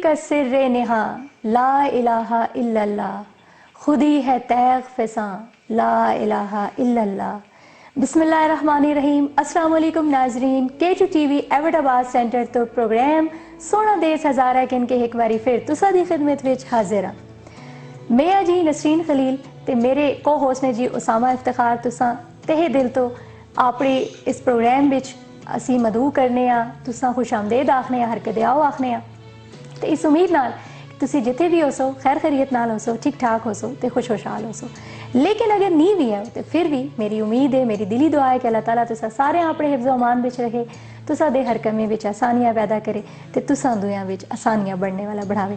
کا سر نہا لا الہ الا اللہ، خودی ہے تیغ فساں لا الہ الا اللہ۔ بسم اللہ الرحمن الرحیم۔ السلام علیکم ناظرین، K2 TV ایوٹ آباد سینٹر تو پروگرام سونا دیس ہزارہ کن کے ایک باری پھر تساں دی خدمت وچ حاضر ہاں۔ میں جی نسرین خلیل تے میرے کو ہوسٹ نے جی اسامہ افتخار۔ تساں تہہ دل تو اپنے اس پروگرام وچ اسی مدعو کرنے ہاں، تساں خوش آمدید آکھنے ہاں، ہرکت آؤ آکھنے ہاں تے اس امید نال تسی جتے بھی ہو سو خیر خیریت نال ہو سو، ٹھیک ٹھاک ہو سو تے خوش خوشحال ہو سو۔ لیکن اگر نہیں بھی ہے تو پھر بھی میری امید ہے، میری دلی دعا ہے کہ اللہ تعالیٰ تسا سارے اپنے حفظ و امان وچ رہے، تسا دے ہر کمے وچ آسانیاں پیدا کرے تے تسا دویاں وچ آسانیاں بڑھنے والا بڑھاوے۔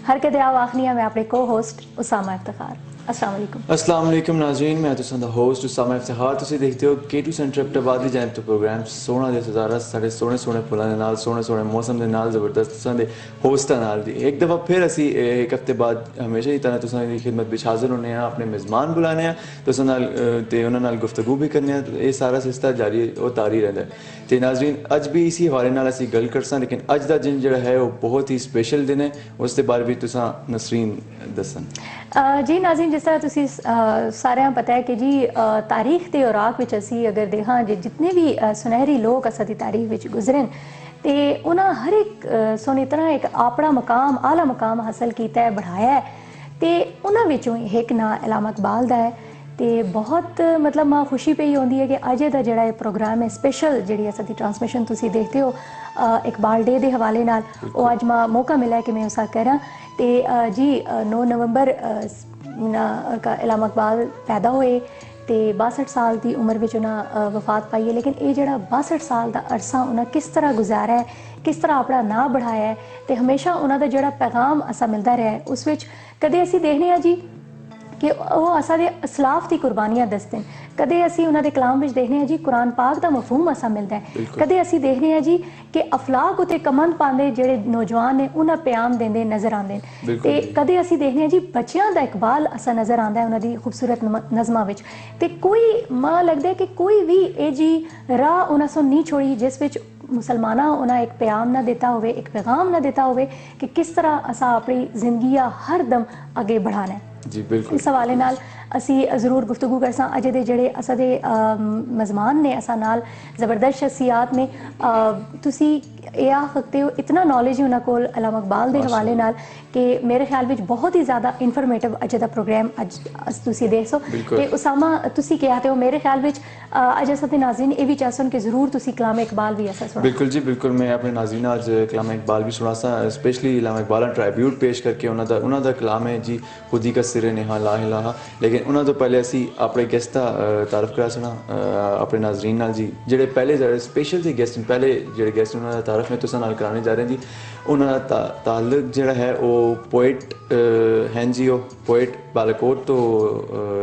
ہرکت آؤ آخنی ہے میں اپنے کو ہوسٹ اسامہ افتخار۔ السلام علیکم۔ السلام علیکم ناظرین، میں تساں دا ہوسٹ اسامہ افتخار۔ تسی دیکھتے ہو K2 سینٹر ایوٹ آباد دی جانب تو پروگرام سونا دے ہزارہ، ساڈے سونے سونے پھلاں دے نال، سونے سونے موسم دے نال، زبردست تساں دے ہوسٹاں نال دی ایک دفعہ پھر اسی ایک ہفتے بعد ہمیشہ ہی طرح تساں دی خدمت وچ حاضر ہونے ہیں، اپنے میزبان بلانے ہیں، تساں نال تے انہاں نال گفتگو بھی کرنے ہیں۔ یہ سارا سلسلہ جاری اور طاری رہندا ہے تے ناظرین اج بھی اسی حوالے نال اسی گل کرساں، لیکن اج دا دن جڑا ہے وہ بہت ہی اسپیشل دن ہے، اس دے بارے بھی تساں نسرین دسن۔ جی ناظرین، جس طرح تسی سارے پتہ ہے کہ جی تاریخ تے اوراق وچ اسی اگر دیکھاں جتنے بھی سنہری لوگ اساں دی تاریخ وچ گزرن تے انہاں ہر ایک سونی طرح ایک اپنا مقام، اعلیٰ مقام حاصل کیتا ہے، بڑھایا ہے تے انہاں وچوں ایک نا علامہ اقبال دا ہے تے بہت مطلب ماں خوشی پہ ہی ہوندی ہے کہ اج دا جڑا یہ پروگرام ہے اسپیشل جڑی اساں دی ٹرانسمیشن تسی دیکھتے ہو اقبال ڈے دے حوالے نال، او اج ماں موقع ملا ہے کہ میں اسا کراں تے جی 9 نومبر کا علامہ اقبال پیدا ہوئے تے 62 سال دی عمر وچ انہاں وفات پائی ہے، لیکن یہ جڑا 62 سال دا عرصہ انہاں کس طرح گزارا ہے، کس طرح اپنا ناں بڑھایا ہے تے ہمیشہ انہاں دا جڑا پیغام اسا ملدا رہا ہے اس وچ کدے اسی دیکھنے ہاں جی کہ وہ اسا دے اسلاف دی قربانیاں دستے ہیں، کدے اسی انہاں دے کلام وچ دیکھنے ہاں جی قرآن پاک دا مفہوم اسا ملدا ہے، کدے اسی دیکھنے ہاں جی کہ افلاک اتے کمند پاندے جڑے نوجوان نے انہاں پیام دیندے نظر آندے تے کدے اسی دیکھنے ہاں جی بچیاں دا اقبال اسا نظر آندا ہے انہاں دی خوبصورت نظماں وچ تے کوئی ماں لگدا ہے کہ کوئی بھی اے جی راہ انہاں سو نہیں چھوڑی جس وچ مسلمانہ انہاں ایک پیام نہ دیتا ہوئے، ایک پیغام نہ دیتا ہوئے کہ کس طرح اسا اپنی زندگیاں ہر دم اگے بڑھانا ہے۔ جی بالکل، اس حوالے نال اسی ضرور گفتگو کرساں۔ اج دے جڑے اسا دے مزمان نے اسا نال زبردست شخصیات نے، تسی یہ آکھ سکتے ہو اتنا نالج ہے انہاں کول علامہ اقبال دے حوالے نال کہ میرے خیال وچ بہت ہی زیادہ انفارمیٹو اج دا پروگرام اج تسی دیکھ سو تے اسامہ تسی کیا آتے ہو میرے خیال وچ اج اساں دے ناظرین یہ بھی چاہسن کہ ضرور تسی کلام اقبال بھی اسا سنا۔ بالکل جی بالکل، میں اپنے ناظرین آج کلام اقبال بھی سنا سا، اسپیشلی علامہ اقبال ٹرائیبیوٹ پیش کر کے انہاں دا کلام ہے جی خودی کا سر نہا لا الہ، لیکن انہاں تو پہلے اسی اپنے گیسٹ دا تعارف کرا سنا اپنے ناظرین نال جی، جڑے پہلے اسپیشل سی گیسٹ پہلے جڑے گیسٹ انہاں دا تعارف میں تساں نال کرانے جا رہے ہیں جی۔ انہاں دا تعلق جڑا ہے وہ پوئٹ ہیں جی، وہ پوئٹ بالاکوٹ تو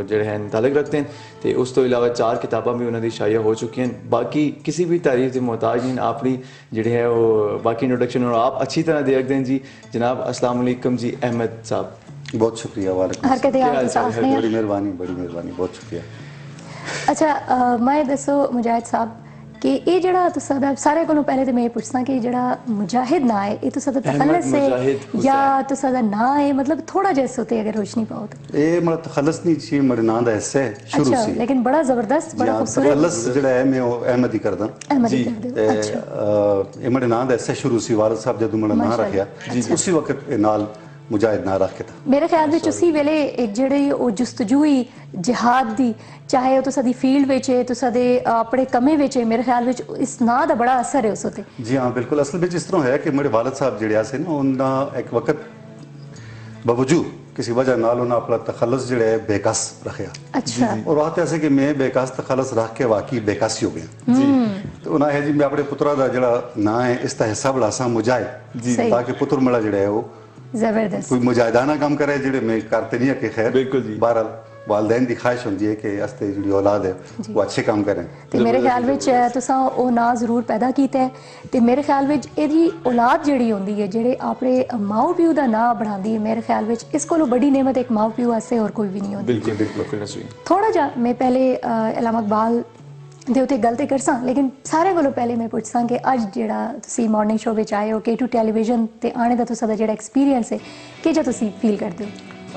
جڑے ہیں تعلق رکھتے ہیں تے اس تو علاوہ 4 کتاباں بھی انہاں دی شائع ہو چکی ہیں، باقی کسی بھی تعریف کے محتاج نہیں، اپنی جڑی ہے وہ باقی انٹروڈکشن اور آپ اچھی طرح دے دیں جی۔ جناب السلام علیکم جی احمد صاحب۔ بہت شکریہ، وعلیکم السلام، بڑی مہربانی بڑی مہربانی، بہت شکریہ۔ اچھا میں دسو مجاہد صاحب کہ یہ جڑا تساں دا سارے کولوں پہلے تو میں پوچھساں کہ جڑا مجاہد نا ہے یہ تساں دا تخلص ہے یا تساں دا نا ہے، مطلب تھوڑا جا اس تے اگر روشنی پاؤ تو۔ یہ میرا تخلص نہیں چھی، میرے نام دا حصہ ہے شروع سے، لیکن بڑا زبردست بڑا خوبصورت تخلص جڑا ہے میں احمد ہی کردا جی۔ یہ میرے نام دا حصہ شروع سی، والد صاحب جدوں میرا نام رکھیا اسی وقت نال مجاہد نہ رکھ کے تھا میرے خیال وچ اسی ویلے ایک جڑی او جستجوئی جہاد دی، چاہے وہ تساں دی فیلڈ وچ ہے، تساں دے اپنے کمے وچ ہے، میرے خیال وچ اس نا دا بڑا اثر ہے اس تے۔ جی ہاں بالکل، اصل وچ اس طرح ہے کہ میرے والد صاحب جڑے سے نا انہاں ایک وقت باوجود کسی وجہ نال انہاں اپنا تخلص جڑا ہے بے کس رکھیا، اچھا، اور وقت ایسے کہ میں بے کس تخلص رکھ کے واقعی بے کس ہی ہو گیا جی۔ تو انہاں ہے جی میں اپنے پترا دا جڑا نا ہے اس دا حصہ بڑا سا مجاہد جی، تاکہ پتر میرا جڑا ہے وہ زبردست کوئی مجاہدانہ کام کرے جڑے میں کرتے نہیں ہے کہ خیر بالکل جی، بہرحال والدین دی خواہش ہوندی ہے کہ استے جڑی اولاد ہے وہ اچھے کام کریں۔ تے میرے خیال وچ تساں او نا ضرور پیدا کیتا ہے تے میرے خیال وچ ایدی اولاد جڑی ہوندی ہے جڑے اپنے ماؤ پیو دا نا بڑھاندی ہے، میرے خیال وچ اس کولوں بڑی نعمت ایک ماؤ پیو واسطے اور کوئی بھی نہیں ہوندی۔ بالکل بالکل۔ تھوڑا جا میں پہلے علامہ اقبال ਦੇ ਉੱਤੇ ਗੱਲ ਤੇ ਕਰਸਾਂ, ਲੇਕਿਨ ਸਾਰਿਆਂ ਕੋਲੋਂ ਪਹਿਲੇ ਮੈਂ ਪੁੱਛਾਂ ਕਿ ਅੱਜ ਜਿਹੜਾ ਤੁਸੀਂ ਮਾਰਨਿੰਗ ਸ਼ੋਅ ਵਿੱਚ ਆਏ ਹੋ K2 ਟੈਲੀਵਿਜ਼ਨ ਤੇ ਆਣੇ ਦਾ ਤੁਹਾਡਾ ਜਿਹੜਾ ਐਕਸਪੀਰੀਅੰਸ ਹੈ ਕਿ ਜੋ ਤੁਸੀਂ ਫੀਲ ਕਰਦੇ ਹੋ?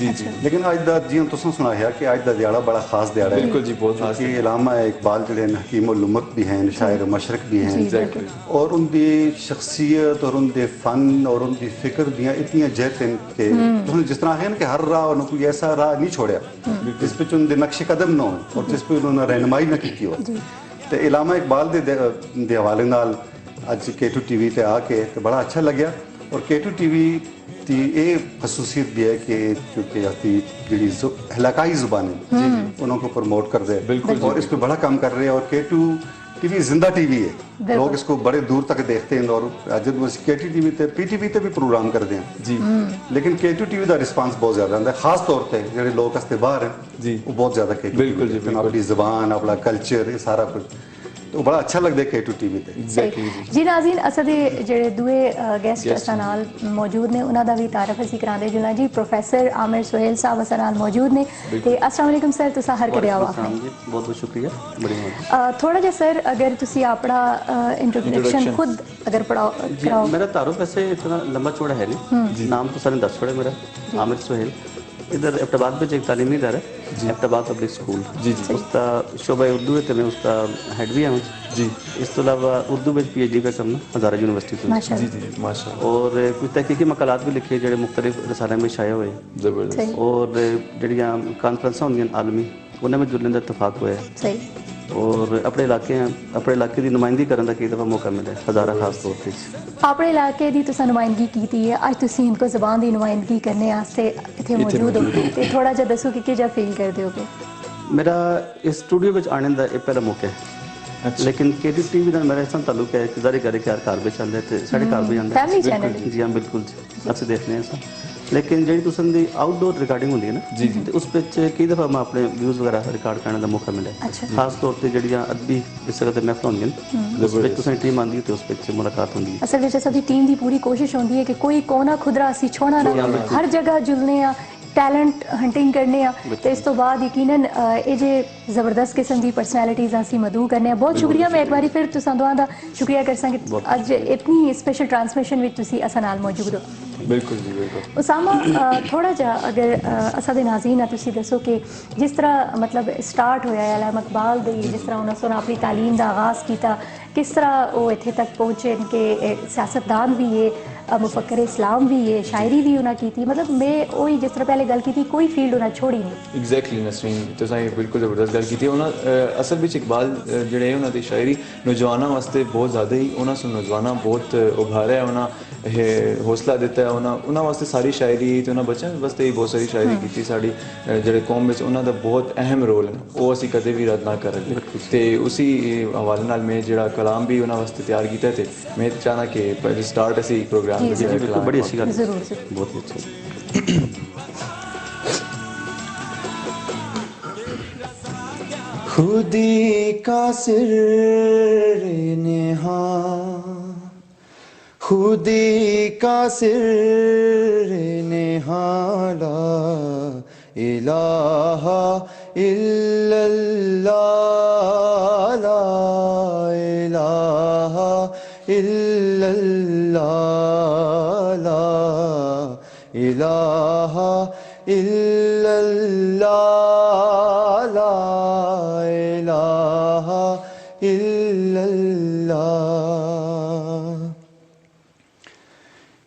ਜੀ ਜੀ। ਲੇਕਿਨ ਅੱਜ ਦਾ ਜਿਉਂ ਤੁਸੀਂ ਸੁਣਾਇਆ ਕਿ ਅੱਜ ਦਾ ਦਿਹਾੜਾ ਬੜਾ ਖਾਸ ਦਿਹਾੜਾ ਹੈ। ਬਿਲਕੁਲ ਜੀ, ਬਹੁਤ ਖਾਸ ਕਿ ਇਲਾਮਾ ਇਕਬਾਲ ਜਿਹੜੇ ਨੇ ਹਕੀਮ ਉਲ ਉਮਤ ਵੀ ਹਨ, ਸ਼ਾਇਰ ਮਸ਼ਰਕ ਵੀ ਹਨ, اور ان ਦੀ ਸ਼ਖਸੀਅਤ اور ان ਦੇ ਫਨ اور ان ਦੀ ਫਿਕਰ ਦੀਆਂ ਇਤਨੀਆਂ ਜਹਿਤ ਹਨ ਕਿ ਤੁਸੀਂ ਜਿਸ ਤਰ੍ਹਾਂ ਹੈ ਨਾ ਕਿ ਹਰ ਰਾਹ ਉਹਨੂੰ ਕੋਈ ਐਸਾ ਰਾਹ ਨਹੀਂ ਛੋੜਿਆ ਜਿਸ ਵਿੱਚ ਉਹਨਾਂ ਦੇ ਨਕਸ਼ ਕਦਮ ਨਾ ਹੋਣ ਔਰ ਜਿਸ ਵਿੱਚ ਉਹਨਾਂ ਨੇ ਰਹਿਨਮਾਈ ਨਾ ਕੀਤੀ ਹੋਵੇ। ਤੇ ਇਲਾਮਾ ਇਕਬਾਲ ਦੇ ਹਵਾਲੇ ਨਾਲ ਅੱਜ K2 TV ਤੇ ਆ ਕੇ ਤੇ ਬੜਾ ਅੱਛਾ ਲੱਗਿਆ। اور K2 TV ਦੀ ਇਹ خصوصیت بھی ہے کہ چونکہ اپنی جڑی علاقائی زبانیں انہوں کو پروموٹ کر دے اور اس پہ بڑا کام کر رہے ہیں۔ اور K2 TV زندہ ٹی وی ہے، لوگ اس کو بڑے دور تک دیکھتے ہیں اور جب K2 TV تے PTV تے بھی پروگرام کرتے ہیں جی، لیکن K2 TV دا رسپانس بہت زیادہ آتا ہے، خاص طور پہ جڑے لوگ اس سے باہر ہیں جی وہ بہت زیادہ K2 بالکل جی اپنی زبان اپنا کلچر یہ سارا کچھ تو بڑا اچھا لگتا ہے K2 TV تے جی۔ ناظرین اساں دے جڑے دوے گیسٹ اساں نال موجود نے انہاں دا بھی تعارف اسی کراندے جلنا جی۔ پروفیسر عامر سہیل صاحب اساں نال موجود نے تے السلام علیکم سر، تساں ہر کریا ہوا جی، بہت بہت شکریہ، بڑی تھوڑا جا سر اگر تسی اپنا انٹروڈکشن خود اگر پڑھاؤ کراؤ۔ میرا تعارف ایسے اتنا لمبا چوڑا ہے نہیں، نام تو سر نے دس چھوڑا میرا عامر سہیل، ادھر ایبٹ میں ایک تعلیمی ادارہ ہے ایبٹ پبلک سکول جی جی، اس کا شعبہ اردو ہے تو میں اس کا ہیڈ بھی ہوں جی۔ اس تو علاوہ اردو میں PhD کا کرنا ہزارہ یونیورسٹی سے جی جی ماشاء اللہ، اور کچھ تحقیقی مقالات بھی لکھے جڑے مختلف رسالے میں شائع ہوئے زبردست، اور جڑیاں کانفرنساں ہوندیاں عالمی انہیں میں جڑنے کا اتفاق ہوا ہے، اور اپنے علاقے دی نمائندگی کرنے کا کئی دفعہ موقع ملا ہے ہزارہ خاص طور پہ اپنے علاقے دی تساں نمائندگی کیتی ہے، اج تسی ان کو زبان دی نمائندگی کرنے واسطے ایتھے موجود ہو تے تھوڑا جا دسو کہ کیا فیل کردے ہو؟ میرا اس اسٹوڈیو وچ آنے دا یہ پہلا موقع ہے، لیکن K2 TV دا میرا اس طرح تعلق ہے کہ ظاہر کرے کہ ہر گھر وچ آندا ہے تے ساڈے گھر بھی آندا ہے جی ہاں بالکل جی اچھا دیکھنے ہیں، لیکن جی تساں دی آؤٹ ڈور ریکارڈنگ ہوندی ہے نا جی جی اس وچ کئی دفعہ میں اپنے ویوز وغیرہ ریکارڈ کرنے دا موقع ملا ہے، خاص طور تے جڑیاں ادبی اس طرح تے محفل ہوندیاں اس وچ تساں ٹیم آندی تے اس وچ ملاقات ہوندی ہے۔ اصل وچ سبھی ٹیم دی پوری کوشش ہوندی ہے کہ کوئی کونا خدرا اسی چھوڑنا نہ، ہر جگہ جلنے آ ٹیلنٹ ہنٹنگ کرنے آ تے اس تو بعد یقیناً اے جے زبردست قسم دی پرسنالٹیز اسی مدعو کرنے۔ بہت شکریہ، میں ایک باری پھر تساں دوواں دا شکریہ کرساں کہ اج اتنی اسپیشل ٹرانسمیشن وچ تسی اساں نال موجود ہو۔ بالکل جی بالکل۔ اسامہ تھوڑا جا اگر اساں دے ناظرین تسی دسو کہ جس طرح مطلب سٹارٹ ہویا ہے علامہ اقبال دی، جس طرح انہوں نے اپنی تعلیم دا آغاز کیتا، کس طرح وہ اتنے تک پہنچے کہ سیاستدان بھی ہے، مفکر اسلام بھی ہے، شاعری بھی انہیں کی تھی، مطلب میں وہی جس طرح پہلے گل کی تھی کوئی فیلڈ انہیں چھوڑی نہیں۔ ایگزیکٹلی نسرین تساں بالکل زبردست گل کی تھی۔ انہاں اصل وچ اقبال جڑے انہاں دی شاعری نوجواناں واسطے بہت زیادہ ہی انہاں سن نوجواناں بہت ابھاریا ہے، انہاں حوصلہ دیتا ہے، انہاں واسطے ساری شاعری تے انہاں بچیاں واسطے ہی بہت ساری شاعری کی ساری جڑے قوم وچ انہاں دا بہت اہم رول ہے، وہ اسی کدے بھی رد نہ کریں تے اسی حوالے نال میں جڑا کلام بھی انہاں واسطے تیار کیتا تے میں چاہنا کہ پہلے سٹارٹ اسی پروگرام بڑی اچھی گل، ضرور بہت ہی اچھا۔ خودی کا سر نہاں، خودی کا سر نہاں، لا الہ الا اللہ، لا الہ الا اللہ، لا الہ الا اللہ، لا الہ الا اللہ۔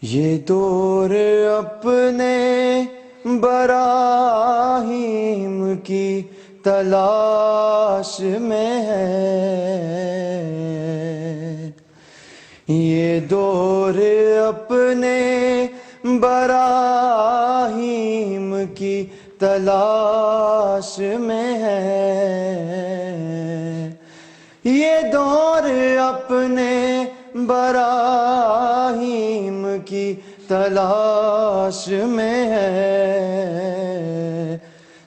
یہ دور اپنے براہیم کی تلاش میں ہے، یہ دور اپنے براہیم کی تلاش میں ہے، یہ دور اپنے براہیم کی تلاش میں ہے،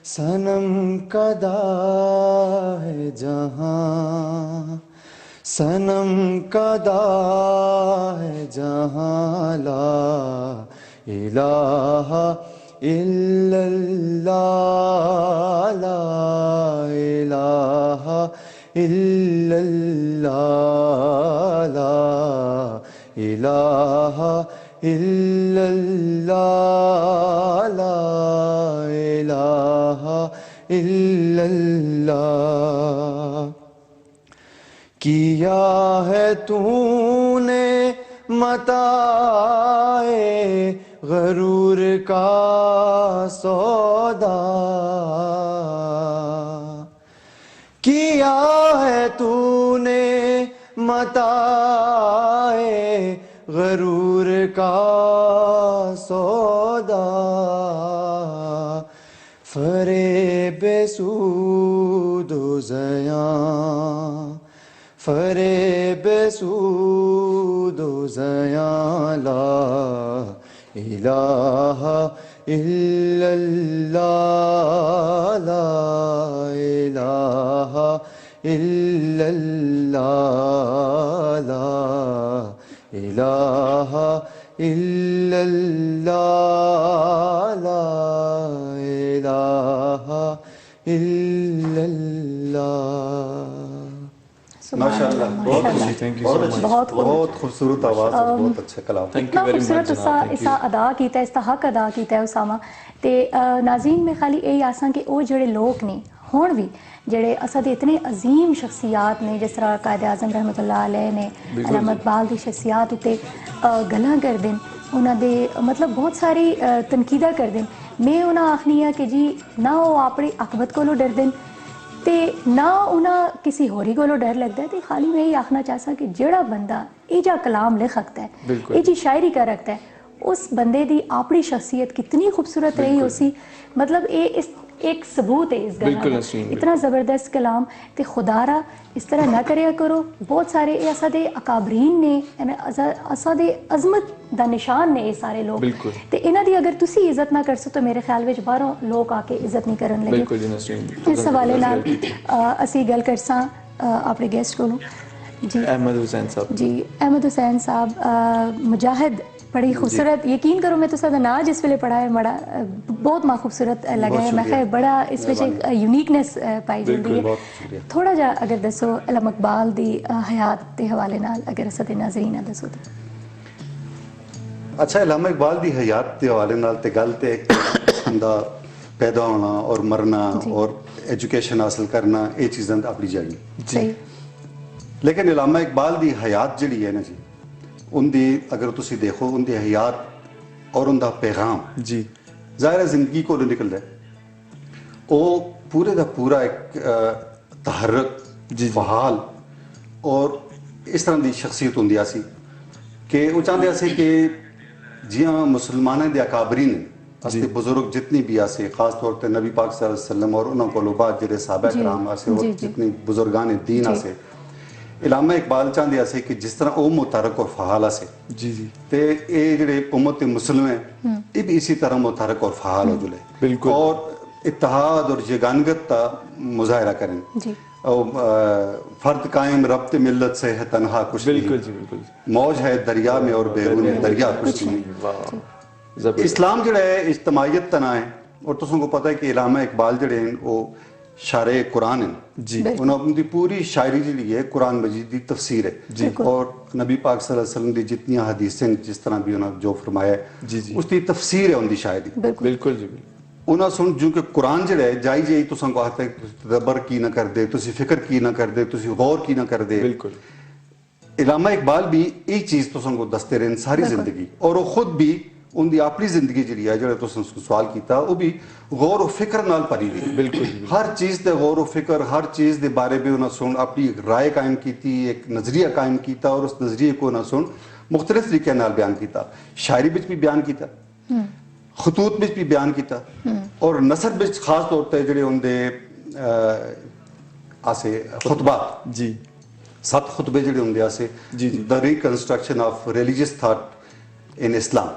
صنم کدا ہے جہاں، صنم کدا ہے جہاں، لا الہ الا اللہ لا الہ الا اللہ لا الہ الا اللہ لا الہ الا اللہ کیا ہے تو نے متاع غرور کا سودا کیا ہے تو نے متاع غرور کا سودا فریب سود و زیاں فریب سود و زیاں لا الہ الا اللہ لا الہ الا اللہ لا الہ الا اللہ لا الہ الا اللہ ماشاء اللہ بہت Thank you so بہت much. اچھی بہت بہت خوبصورت آواز اور بہت اچھا کلام Thank you اتنا very much خوبصورت جناب. Thank you. اسا ادا کیتا ہے اس دا حق ادا کیتا ہے اسامہ تے ناظرین میں خالی یہی آساں کہ وہ جڑے لوگ نے ہون بھی جڑے اسا دے اتنے عظیم شخصیات نے جس طرح قائد اعظم رحمۃ اللہ علیہ نے علامہ اقبال دی شخصیات اتے گلاں کر دیں انہاں دے مطلب بہت ساری تنقیدہ کر دیں میں انہاں آخنی ہے کہ جی نہ وہ اپنی عاقبت کولو ڈر دیں تے نہ انہاں کسی ہوری کولو ڈر لگتا ہے تے خالی میں یہی آخنا چاہسا کہ جڑا بندہ یہ جا کلام لکھ سکتا ہے یہ جی شاعری کر رکھتا ہے اس بندے دی اپنی شخصیت کتنی خوبصورت رہی ہو سی مطلب یہ اس ایک ثبوت ہے اس گل کا اتنا زبردست کلام تے خدا را اس طرح نہ کریا کرو بہت سارے ایسا دے اکابرین نے ایسا دے عظمت دا نشان نے یہ سارے لوگ تے انہاں دی اگر تسی عزت نہ کرسو تو میرے خیال وچ باہروں لوگ آ کے عزت نہیں کرن لگے اس حوالے نال اسی گل کرساں اپنے گیسٹ کولوں جی احمد حسین صاحب جی احمد حسین صاحب مجاہد بڑی خوبصورت یقین کرو میں تو سدا نا جس ویلے پڑھا ہے بڑا بہت ماں خوبصورت لگا ہے میں خیر بڑا اس وچ ایک یونیکنیس پائی جاندی ہے تھوڑا جا اگر دسو علامہ اقبال دی حیات دے حوالے نال اگر اساں دے ناظرین دسو تو اچھا علامہ اقبال دی حیات دے حوالے نال تے گل تے بندہ پیدا ہونا اور مرنا اور ایجوکیشن حاصل کرنا یہ چیزاں اپنی جگہ صحیح لیکن علامہ اقبال دی حیات جڑی ہے نا جی ان دی اگر تسی دیکھو ان دی حیات اور ان دا پیغام جی ظاہر ہے زندگی کو نکلدا ہے وہ پورے دا پورا ایک تحرک فعال اور اس طرح دی شخصیت ہوندی سی کہ وہ چاہتے سی کہ جیاں مسلمانوں دے اکابرین استے بزرگ جتنی بھی آسے خاص طور تے نبی پاک صلی اللہ علیہ وسلم اور انہوں کو بعد جڑے صحابہ کرام آسے اور جتنی بزرگان دین آسے علامہ اقبال چاہتے ہیں کہ جس طرح وہ متحرک اور فعال سے جی جی تے اے جڑے امت مسلم ہیں یہ بھی اسی طرح متحرک اور فعال ہو جلے بالکل اور اتحاد اور یگانگت کا مظاہرہ کریں جی فرد قائم ربط ملت سے ہے تنہا کچھ بالکل جی بالکل موج ہے دریا میں اور بیرون دریا کچھ نہیں اسلام جڑا ہے اجتماعیت تنا ہے اور تسوں کو پتہ ہے کہ علامہ اقبال جڑے ہیں وہ شارع قرآن ہیں جی انہوں دی پوری شاعری جڑی ہے قرآن مجید دی تفسیر ہے جی اور نبی پاک صلی اللہ علیہ وسلم دی جتنی حدیثیں جس طرح بھی انہوں جو فرمایا ہے جی جی اس دی تفسیر ہے ان دی شاعری بالکل جی انہوں سن جو کہ قرآن جڑا ہے جائی جائی تسوں کو آتا ہے تدبر کی نہ کر دے تسی فکر کی نہ کر دے تسی غور کی نہ کر دے بالکل علامہ اقبال بھی ایک چیز تسوں کو دستے رہن ساری زندگی اور وہ خود بھی ان دی اپنی زندگی جڑی ہے جڑے تسوں سوال کیتا وہ بھی غور و فکر نال پری ہوئی بالکل ہر چیز دے غور و فکر ہر چیز دے بارے میں انہوں سن اپنی ایک رائے قائم کیتی ایک نظریہ قائم کیتا اور اس نظریے کو انہوں سن مختلف طریقے نال بیان کیتا شاعری بچ بھی بیان کیتا خطوط بچ بھی بیان کیتا اور نثر بچ خاص طور تے جڑے ان دے آسے خطبات جی 7 خطبے جڑے ہوندے آسے the reconstruction of religious thought in Islam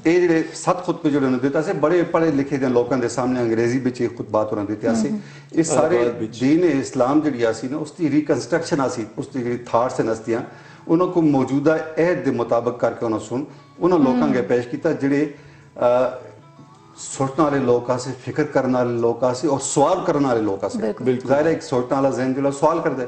یہ جڑے 7 خطبے جڑے انہوں دیتا سے بڑے پڑھے لکھے دے لوگوں دے سامنے انگریزی بچ یہ خطبات انہوں دیتے آسے اس سارے دین اسلام جڑی آسی نا اس دی ریکنسٹرکشن آسی اس دی جڑی تھاٹس ہیں نستیاں ਉਹਨਾਂ ਕੋ ਮੌਜੂਦਾ ਅਹਿਦ ਦੇ ਮੁਤਾਬਕ ਕਰਕੇ ਉਹਨਾਂ ਲੋਕਾਂ ਅੱਗੇ ਪੇਸ਼ ਕੀਤਾ ਜਿਹੜੇ ਸੋਚਣ ਵਾਲੇ ਲੋਕ ਆਸੇ, ਫਿਕਰ ਕਰਨ ਵਾਲੇ ਲੋਕ ਆਸੇ ਔਰ ਸਵਾਲ ਕਰਨ ਵਾਲੇ ਲੋਕ ਆਸੇ। ਜ਼ਾਹਿਰ ਹੈ ਇੱਕ ਸੋਚਣ ਵਾਲਾ ਜ਼ਹਿਨ ਜਿਹੜਾ ਸਵਾਲ ਕਰਦਾ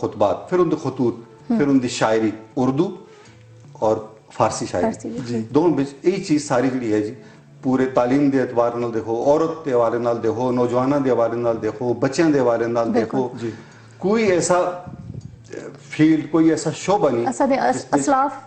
ਖੁਤਬਾਤ, ਫਿਰ ਉਹਦੇ ਖਤੂਤ, ਫਿਰ ਉਹਦੀ ਸ਼ਾਇਰੀ ਉਰਦੂ ਔਰ ਫਾਰਸੀ ਸ਼ਾਇਰੀ ਦੋਨੋਂ ਵਿੱਚ ਇਹ ਚੀਜ਼ ਸਾਰੀ ਜਿਹੜੀ ਹੈ ਜੀ ਪੂਰੇ ਤਾਲੀਮ ਦੇ ਇਤਬਾਰ ਨਾਲ ਦੇਖੋ, ਔਰਤ ਦੇ ਹਵਾਲੇ ਨਾਲ ਦੇਖੋ, ਨੌਜਵਾਨਾਂ ਦੇ ਹਵਾਲੇ ਨਾਲ ਦੇਖੋ, ਬੱਚਿਆਂ ਦੇ ਹਵਾਲੇ ਨਾਲ ਦੇਖੋ, ਕੋਈ ਐਸਾ ਫੀਲਡ, ਕੋਈ ਐਸਾ ਸ਼ੋਭਾ ਨਹੀਂ اسلاف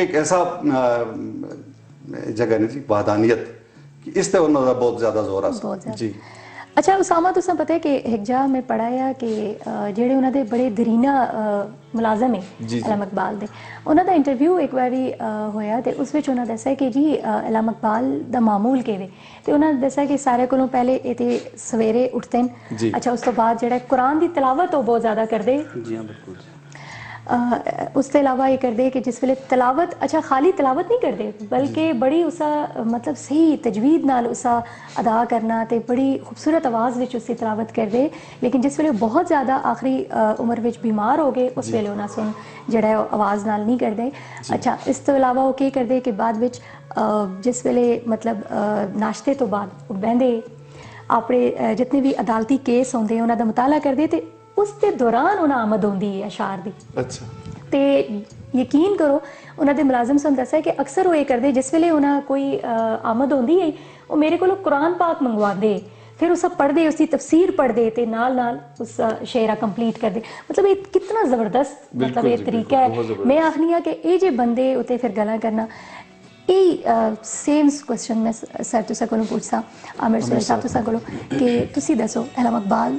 ਇੱਕ ਐਸਾ ਜਗ੍ਹਾ ਨੇ ਜੀ ਵਾਦਾਨੀਅਤ ਕਿ ਇਸ ਤੇ ਉਹਨਾਂ ਦਾ ਬਹੁਤ ਜ਼ਿਆਦਾ ਜ਼ੋਰ ਆ ਜੀ। ਅੱਛਾ ਉਸਾਮਾ, ਤੁਸੀਂ ਪਤਾ ਹੈ ਕਿ ਹਿਜਾ ਮੈਂ ਪੜ੍ਹਾਇਆ ਕਿ ਜਿਹੜੇ ਉਹਨਾਂ ਦੇ ਬੜੇ ਦਰੀਨਾ ਮੁਲਾਜ਼ਮ ਹੈ ਅਲਾਮਾ ਇਕਬਾਲ ਦੇ, ਉਹਨਾਂ ਦਾ ਇੰਟਰਵਿਊ ਇੱਕ ਵਾਰੀ ਹੋਇਆ ਤੇ ਉਸ ਵਿੱਚ ਉਹਨਾਂ ਦੱਸਿਆ ਕਿ ਜੀ ਅਲਾਮਾ ਇਕਬਾਲ ਦਾ ਮਾਮੂਲ ਕਿਵੇਂ, ਤੇ ਉਹਨਾਂ ਨੇ ਦੱਸਿਆ ਕਿ ਸਾਰੇ ਕੋਲੋਂ ਪਹਿਲੇ ਇਹ ਤੇ ਸਵੇਰੇ ਉੱਠਦੇ ਨੇ, ਅੱਛਾ ਉਸ ਤੋਂ ਬਾਅਦ ਜਿਹੜਾ ਕੁਰਾਨ ਦੀ ਤਿਲਾਵਤ ਉਹ ਬਹੁਤ ਜ਼ਿਆਦਾ ਕਰਦੇ ਜੀ। ਹਾਂ ਬਿਲਕੁਲ। ਉਸ ਤੋਂ ਇਲਾਵਾ ਇਹ ਕਰਦੇ ਕਿ ਜਿਸ ਵੇਲੇ ਤਲਾਵਤ, ਅੱਛਾ ਖਾਲੀ ਤਲਾਵਤ ਨਹੀਂ ਕਰਦੇ ਬਲਕਿ ਬੜੀ ਉਸਾ ਮਤਲਬ ਸਹੀ ਤਜਵੀਦ ਨਾਲ ਉਸਾ ਅਦਾ ਕਰਨਾ ਤੇ ਬੜੀ ਖੂਬਸੂਰਤ ਆਵਾਜ਼ ਵਿੱਚ ਉਸਦੀ ਤਲਾਵਤ ਕਰਦੇ। ਲੇਕਿਨ ਜਿਸ ਵੇਲੇ ਬਹੁਤ ਜ਼ਿਆਦਾ ਆਖਰੀ ਉਮਰ ਵਿੱਚ ਬਿਮਾਰ ਹੋ ਗਏ ਉਸ ਵੇਲੇ ਉਹਨਾਂ ਸੁਣ ਜਿਹੜਾ ਉਹ ਆਵਾਜ਼ ਨਾਲ ਨਹੀਂ ਕਰਦੇ। ਅੱਛਾ ਇਸ ਤੋਂ ਇਲਾਵਾ ਉਹ ਕੀ ਕਰਦੇ ਕਿ ਬਾਅਦ ਵਿੱਚ ਜਿਸ ਵੇਲੇ ਮਤਲਬ ਨਾਸ਼ਤੇ ਤੋਂ ਬਾਅਦ ਉਹ ਬਹਿੰਦੇ ਆਪਣੇ ਜਿਤਨੇ ਵੀ ਅਦਾਲਤੀ ਕੇਸ ਹੁੰਦੇ ਉਹਨਾਂ ਦਾ ਮੁਤਾਲਾ ਕਰਦੇ ਤੇ ਉਸ ਦੇ ਦੌਰਾਨ ਉਹਨਾਂ ਆਮਦ ਹੁੰਦੀ ਹੈ ਅਸ਼ਾਰ ਦੀ। ਅੱਛਾ ਤੇ ਯਕੀਨ ਕਰੋ ਉਹਨਾਂ ਦੇ ਮੁਲਾਜ਼ਮ ਸਾਨੂੰ ਦੱਸਿਆ ਕਿ ਅਕਸਰ ਉਹ ਇਹ ਕਰਦੇ ਜਿਸ ਵੇਲੇ ਉਹਨਾਂ ਕੋਈ ਆਮਦ ਹੁੰਦੀ ਹੈ ਉਹ ਮੇਰੇ ਕੋਲੋਂ ਕੁਰਾਨ ਪਾਕ ਮੰਗਵਾਉਂਦੇ, ਫਿਰ ਉਹ ਸਭ ਪੜ੍ਹਦੇ, ਉਸਦੀ ਤਫਸੀਰ ਪੜ੍ਹਦੇ ਤੇ ਨਾਲ ਉਸ ਸ਼ੇਰਾ ਕੰਪਲੀਟ ਕਰਦੇ। ਮਤਲਬ ਇਹ ਕਿਤਨਾ ਜ਼ਬਰਦਸਤ ਮਤਲਬ ਇਹ ਤਰੀਕਾ ਹੈ। ਮੈਂ ਆਖਨੀ ਆ ਕਿ ਇਹ ਜੇ ਬੰਦੇ ਉਤੇ ਫਿਰ ਗੱਲਾਂ ਕਰਨਾ ਇਹ ਸੇਮ ਕੁਐਸਚਨ ਮੈਂ ਸਰ ਤੁਸੀਂ ਕੋਲੋਂ ਪੁੱਛਾਂ, ਆਮਿਰ ਸਰ ਸਾਹਿਬ ਤੁਸੀਂ ਕੋਲੋਂ ਕਿ ਤੁਸੀਂ ਦੱਸੋ ਅਲਾਮਾ ਇਕਬਾਲ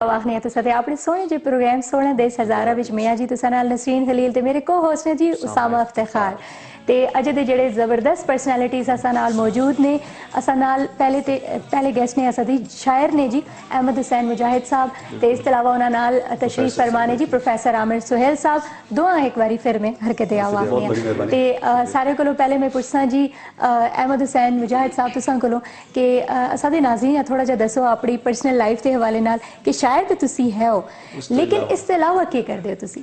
ਵਾਖਨੀਆਂ ਤੁਸਾਂ ਤੇ ਆਪਣੇ ਸੋਹਣੇ ਜਿਹੇ ਪ੍ਰੋਗਰਾਮ ਸੋਹਣੇ ਦੇਸ਼ ਹਜ਼ਾਰਾਂ ਵਿੱਚ ਮਿਆਂ ਜੀ ਤੁਸਾਂ ਨਾਲ ਨਸਰੀਨ ਖਲੀਲ ਤੇ ਮੇਰੇ ਕੋ ਹੋਸਟ ਨੇ ਜੀ ਉਸਾਮਾ ਇਫਤਖਾਰ ਤੇ ਅਜੇ ਦੇ ਜਿਹੜੇ ਜ਼ਬਰਦਸਤ ਪਰਸਨੈਲਿਟੀਜ਼ ਅਸਾਂ ਨਾਲ ਮੌਜੂਦ ਨੇ ਅਸਾਂ ਨਾਲ ਪਹਿਲੇ ਗੈਸਟ ਨੇ ਅਸਾਂ ਦੀ ਸ਼ਾਇਰ ਨੇ ਜੀ ਅਹਿਮਦ ਹੁਸੈਨ ਮੁਜਾਹਿਦ ਸਾਹਿਬ ਤੇ ਇਸ ਤੋਂ ਇਲਾਵਾ ਉਹਨਾਂ ਨਾਲ ਤਸ਼ਰੀਫ ਫਰਮਾ ਨੇ ਜੀ ਪ੍ਰੋਫੈਸਰ ਆਮਿਰ ਸੁਹੇਲ ਸਾਹਿਬ ਦੋਵਾਂ ਇੱਕ ਵਾਰੀ ਫਿਰ ਮੈਂ ਹਰਕਤ ਆਵਾਖਨੀਆਂ ਤੇ ਸਾਰੇ ਕੋਲੋਂ ਪਹਿਲੇ ਮੈਂ ਪੁੱਛਾਂ ਜੀ ਅਹਿਮਦ ਹੁਸੈਨ ਮੁਜਾਹਿਦ ਸਾਹਿਬ ਤੁਸਾਂ ਕੋਲੋਂ ਕਿ ਅਸਾਂ ਦੇ ਨਾਜ਼ਰੀਨ ਥੋੜਾ ਜਿਹਾ ਦੱਸੋ ਆਪਣੀ ਪਰਸਨਲ ਲਾਈਫ ਦੇ ਹਵਾਲੇ ਨਾਲ ਕਿ ਸ਼ਾਇਰ ਤੇ ਤੁਸੀਂ ਹੈ ਹੋ ਲੇਕਿਨ ਇਸ ਤੋਂ ਇਲਾਵਾ ਕੀ ਕਰਦੇ ਹੋ ਤੁਸੀਂ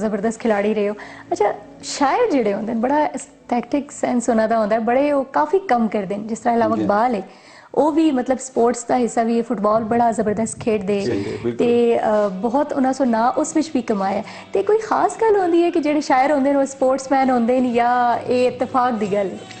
ਜ਼ਬਰਦਸਤ ਖਿਡਾਰੀ ਰਹੇ ਹੋ ਅੱਛਾ ਸ਼ਾਇਰ ਜਿਹੜੇ ਹੁੰਦੇ ਨੇ ਬੜਾ ਐਸਥੈਟਿਕ ਸੈਂਸ ਉਹਨਾਂ ਦਾ ਹੁੰਦਾ ਬੜੇ ਉਹ ਕਾਫੀ ਕਮ ਕਰਦੇ ਨੇ ਜਿਸ ਤਰ੍ਹਾਂ ਅਲਾਵਾ ਇਕਬਾਲ ਹੈ ਉਹ ਵੀ ਮਤਲਬ ਸਪੋਰਟਸ ਦਾ ਹਿੱਸਾ ਵੀ ਹੈ ਫੁੱਟਬਾਲ ਬੜਾ ਜ਼ਬਰਦਸਤ ਖੇਡਦੇ ਤੇ ਬਹੁਤ ਉਹਨਾਂ ਸੋ ਨਾ ਉਸ ਵਿੱਚ ਵੀ ਕਮਾਇਆ ਤੇ ਕੋਈ ਖਾਸ ਗੱਲ ਹੁੰਦੀ ਹੈ ਕਿ ਜਿਹੜੇ ਸ਼ਾਇਰ ਹੁੰਦੇ ਨੇ ਉਹ ਸਪੋਰਟਸਮੈਨ ਹੁੰਦੇ ਨੇ ਜਾਂ ਇਹ ਇਤਫਾਕ ਦੀ ਗੱਲ ਹੈ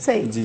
ਸਹੀ ਜੀ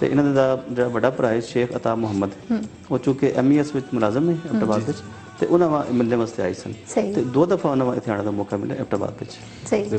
ਤੇ ਇਹਨਾਂ ਦਾ ਜਿਹੜਾ ਵੱਡਾ ਭਰਾ ਹੈ ਸ਼ੇਖ ਅਤਾ ਮੁਹੰਮਦ ਉਹ ਚੂੰਕਿ ਐਮਈਐਸ ਵਿੱਚ ਮੁਲਾਜ਼ਮ ਨੇ ਐਬਟਾਬਾਦ ਵਿੱਚ ਤੇ ਉਹਨਾਂ ਵਾ ਮਿਲਣ ਵਾਸਤੇ ਆਏ ਸਨ ਸਹੀ ਤੇ ਦੋ ਦਫਾ ਉਹਨਾਂ ਨੂੰ ਇੱਥੇ ਆਉਣ ਦਾ ਮੌਕਾ ਮਿਲਿਆ ਐਬਟਾਬਾਦ ਵਿੱਚ ਸਹੀ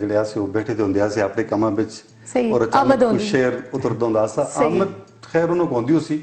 ਜਿਹੜੇ ਆ ਸੀ ਉਹ ਬੈਠੇ ਤੇ ਹੁੰਦੇ ਆ ਸੀ ਆਪਣੇ ਕੰਮਾਂ ਵਿੱਚ ਸਹੀ ਔਰ ਅਚਾਨਕ ਕੁਝ ਸ਼ੇਰ ਉਤਰਦਾ ਹੁੰਦਾ ਸੀ ਆਮਦ ਖੈਰ ਉਹਨੂੰ ਕਹਿੰਦੀ ਸੀ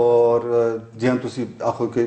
ਔਰ ਜਿਵੇਂ ਤੁਸੀਂ ਆਖੋ ਕਿ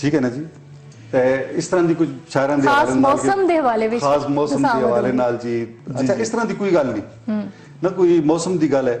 ਠੀਕ ਹੈ ਨਾ ਜੀ ਤੇ ਇਸ ਤਰ੍ਹਾਂ ਦੀ ਕੁਝ ਸ਼ਾਇਰਾਂ ਦੇ ਖਾਸ ਮੌਸਮ ਦੇ ਹਵਾਲੇ ਵਿੱਚ ਖਾਸ ਮੌਸਮ ਦੇ ਹਵਾਲੇ ਨਾਲ ਜੀ ਅੱਛਾ ਇਸ ਤਰ੍ਹਾਂ ਦੀ ਕੋਈ ਗੱਲ ਨਹੀਂ ਨਾ ਕੋਈ ਮੌਸਮ ਦੀ ਗੱਲ ਹੈ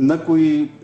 ਨਾ ਕੋਈ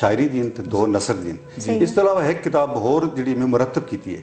ਸ਼ਾਇਰੀ ਦੀਆਂ ਤੇ 2 ਨਸਰ ਦੀਆਂ ਇਸ ਤੋਂ ਇਲਾਵਾ ਇੱਕ ਕਿਤਾਬ ਹੋਰ ਜਿਹੜੀ ਮੈਂ ਮੁਰਤਬ ਕੀਤੀ ਹੈ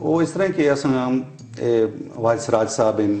ਉਹ ਇਸ ਤਰ੍ਹਾਂ ਕਿ ਅਸਾਂ ਵਾਇਸ ਸਰਾਜ ਸਾਹਿਬ ਹਨ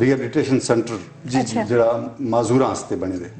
ਰੀਹੈਬਿਲਿਟੇਸ਼ਨ ਸੈਂਟਰ ਜਿਹੜਾ ਮਾਜ਼ੂਰਾਂ ਵਾਸਤੇ ਬਣੇ ਦੇ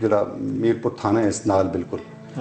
ਜਿਹੜਾ ਮੀਰਪੁਰ ਥਾਣਾ ਹੈ ਇਸ ਨਾਲ ਬਿਲਕੁਲ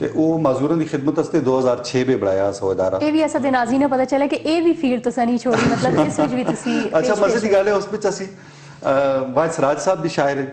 ਤੇ ਉਹ ਮਾਜ਼ੂਰਾਂ ਦੀ ਖਿਦਮਤ ਵਾਸਤੇ 2006 ਵਿੱਚ ਬਣਾਇਆ ਸੋ ਇਦਾਰਾ ਇਹ ਵੀ ਅਸਾਂ ਦੇ ਨਾਜ਼ਰੀਨ ਨੂੰ ਪਤਾ ਚੱਲਿਆ ਕਿ ਇਹ ਵੀ ਫੀਲਡ ਤੁਸੀਂ ਨਹੀਂ ਛੋੜੀ ਮਤਲਬ ਇਸ ਵਿੱਚ ਵੀ ਤੁਸੀਂ ਅੱਛਾ ਮਜ਼ੇ ਦੀ ਗੱਲ ਹੈ ਉਸ ਵਿੱਚ ਅਸੀਂ ਵਾਇਸ ਰਾਜ ਸਾਹਿਬ ਵੀ ਸ਼ਾਇਰ ਹੈ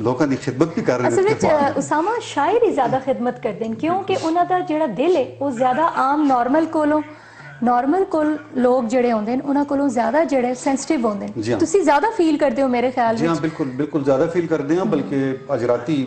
ਲੋਕਾਂ ਦੀ ਖਿਦਮਤ ਵੀ ਕਰ ਰਹੇ ਅਸਲ ਵਿੱਚ ਉਸਾਮਾ ਸ਼ਾਇਰ ਹੀ ਜ਼ਿਆਦਾ ਖਿਦਮਤ ਕਰਦੇ ਨੇ ਕਿਉਂਕਿ ਉਹਨਾਂ ਦਾ ਜਿਹੜਾ ਦਿਲ ਹੈ ਉਹ ਜ਼ਿਆਦਾ ਆਮ ਨਾਰਮਲ ਕੋਲ ਲੋਕ ਜਿਹੜੇ ਹੁੰਦੇ ਨੇ ਉਹਨਾਂ ਕੋਲੋਂ ਜ਼ਿਆਦਾ ਜਿਹੜੇ ਸੈਂਸਿਟਿਵ ਹੁੰਦੇ ਨੇ ਤੁਸੀਂ ਜ਼ਿਆਦਾ ਫੀਲ ਕਰਦੇ ਹੋ ਮੇਰੇ ਖਿਆਲ ਵਿੱਚ ਜੀ ਹਾਂ ਬਿਲਕੁਲ ਜ਼ਿਆਦਾ ਫੀਲ ਕਰਦੇ ਹਾਂ ਬਲਕਿ ਅੱਜ ਰਾਤੀ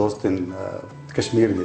ਦੋਸਤ ਹਨ ਕਸ਼ਮੀਰ ਦੇ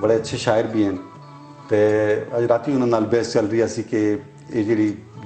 ਬੜੇ ਅੱਛੇ ਸ਼ਾਇਰ ਵੀ ਹਨ ਤੇ ਅੱਜ ਰਾਤੀ ਉਹਨਾਂ ਨਾਲ ਬਹਿਸ ਚੱਲ ਰਹੀ ਸੀ ਕਿ ਇਹ ਜਿਹੜੀ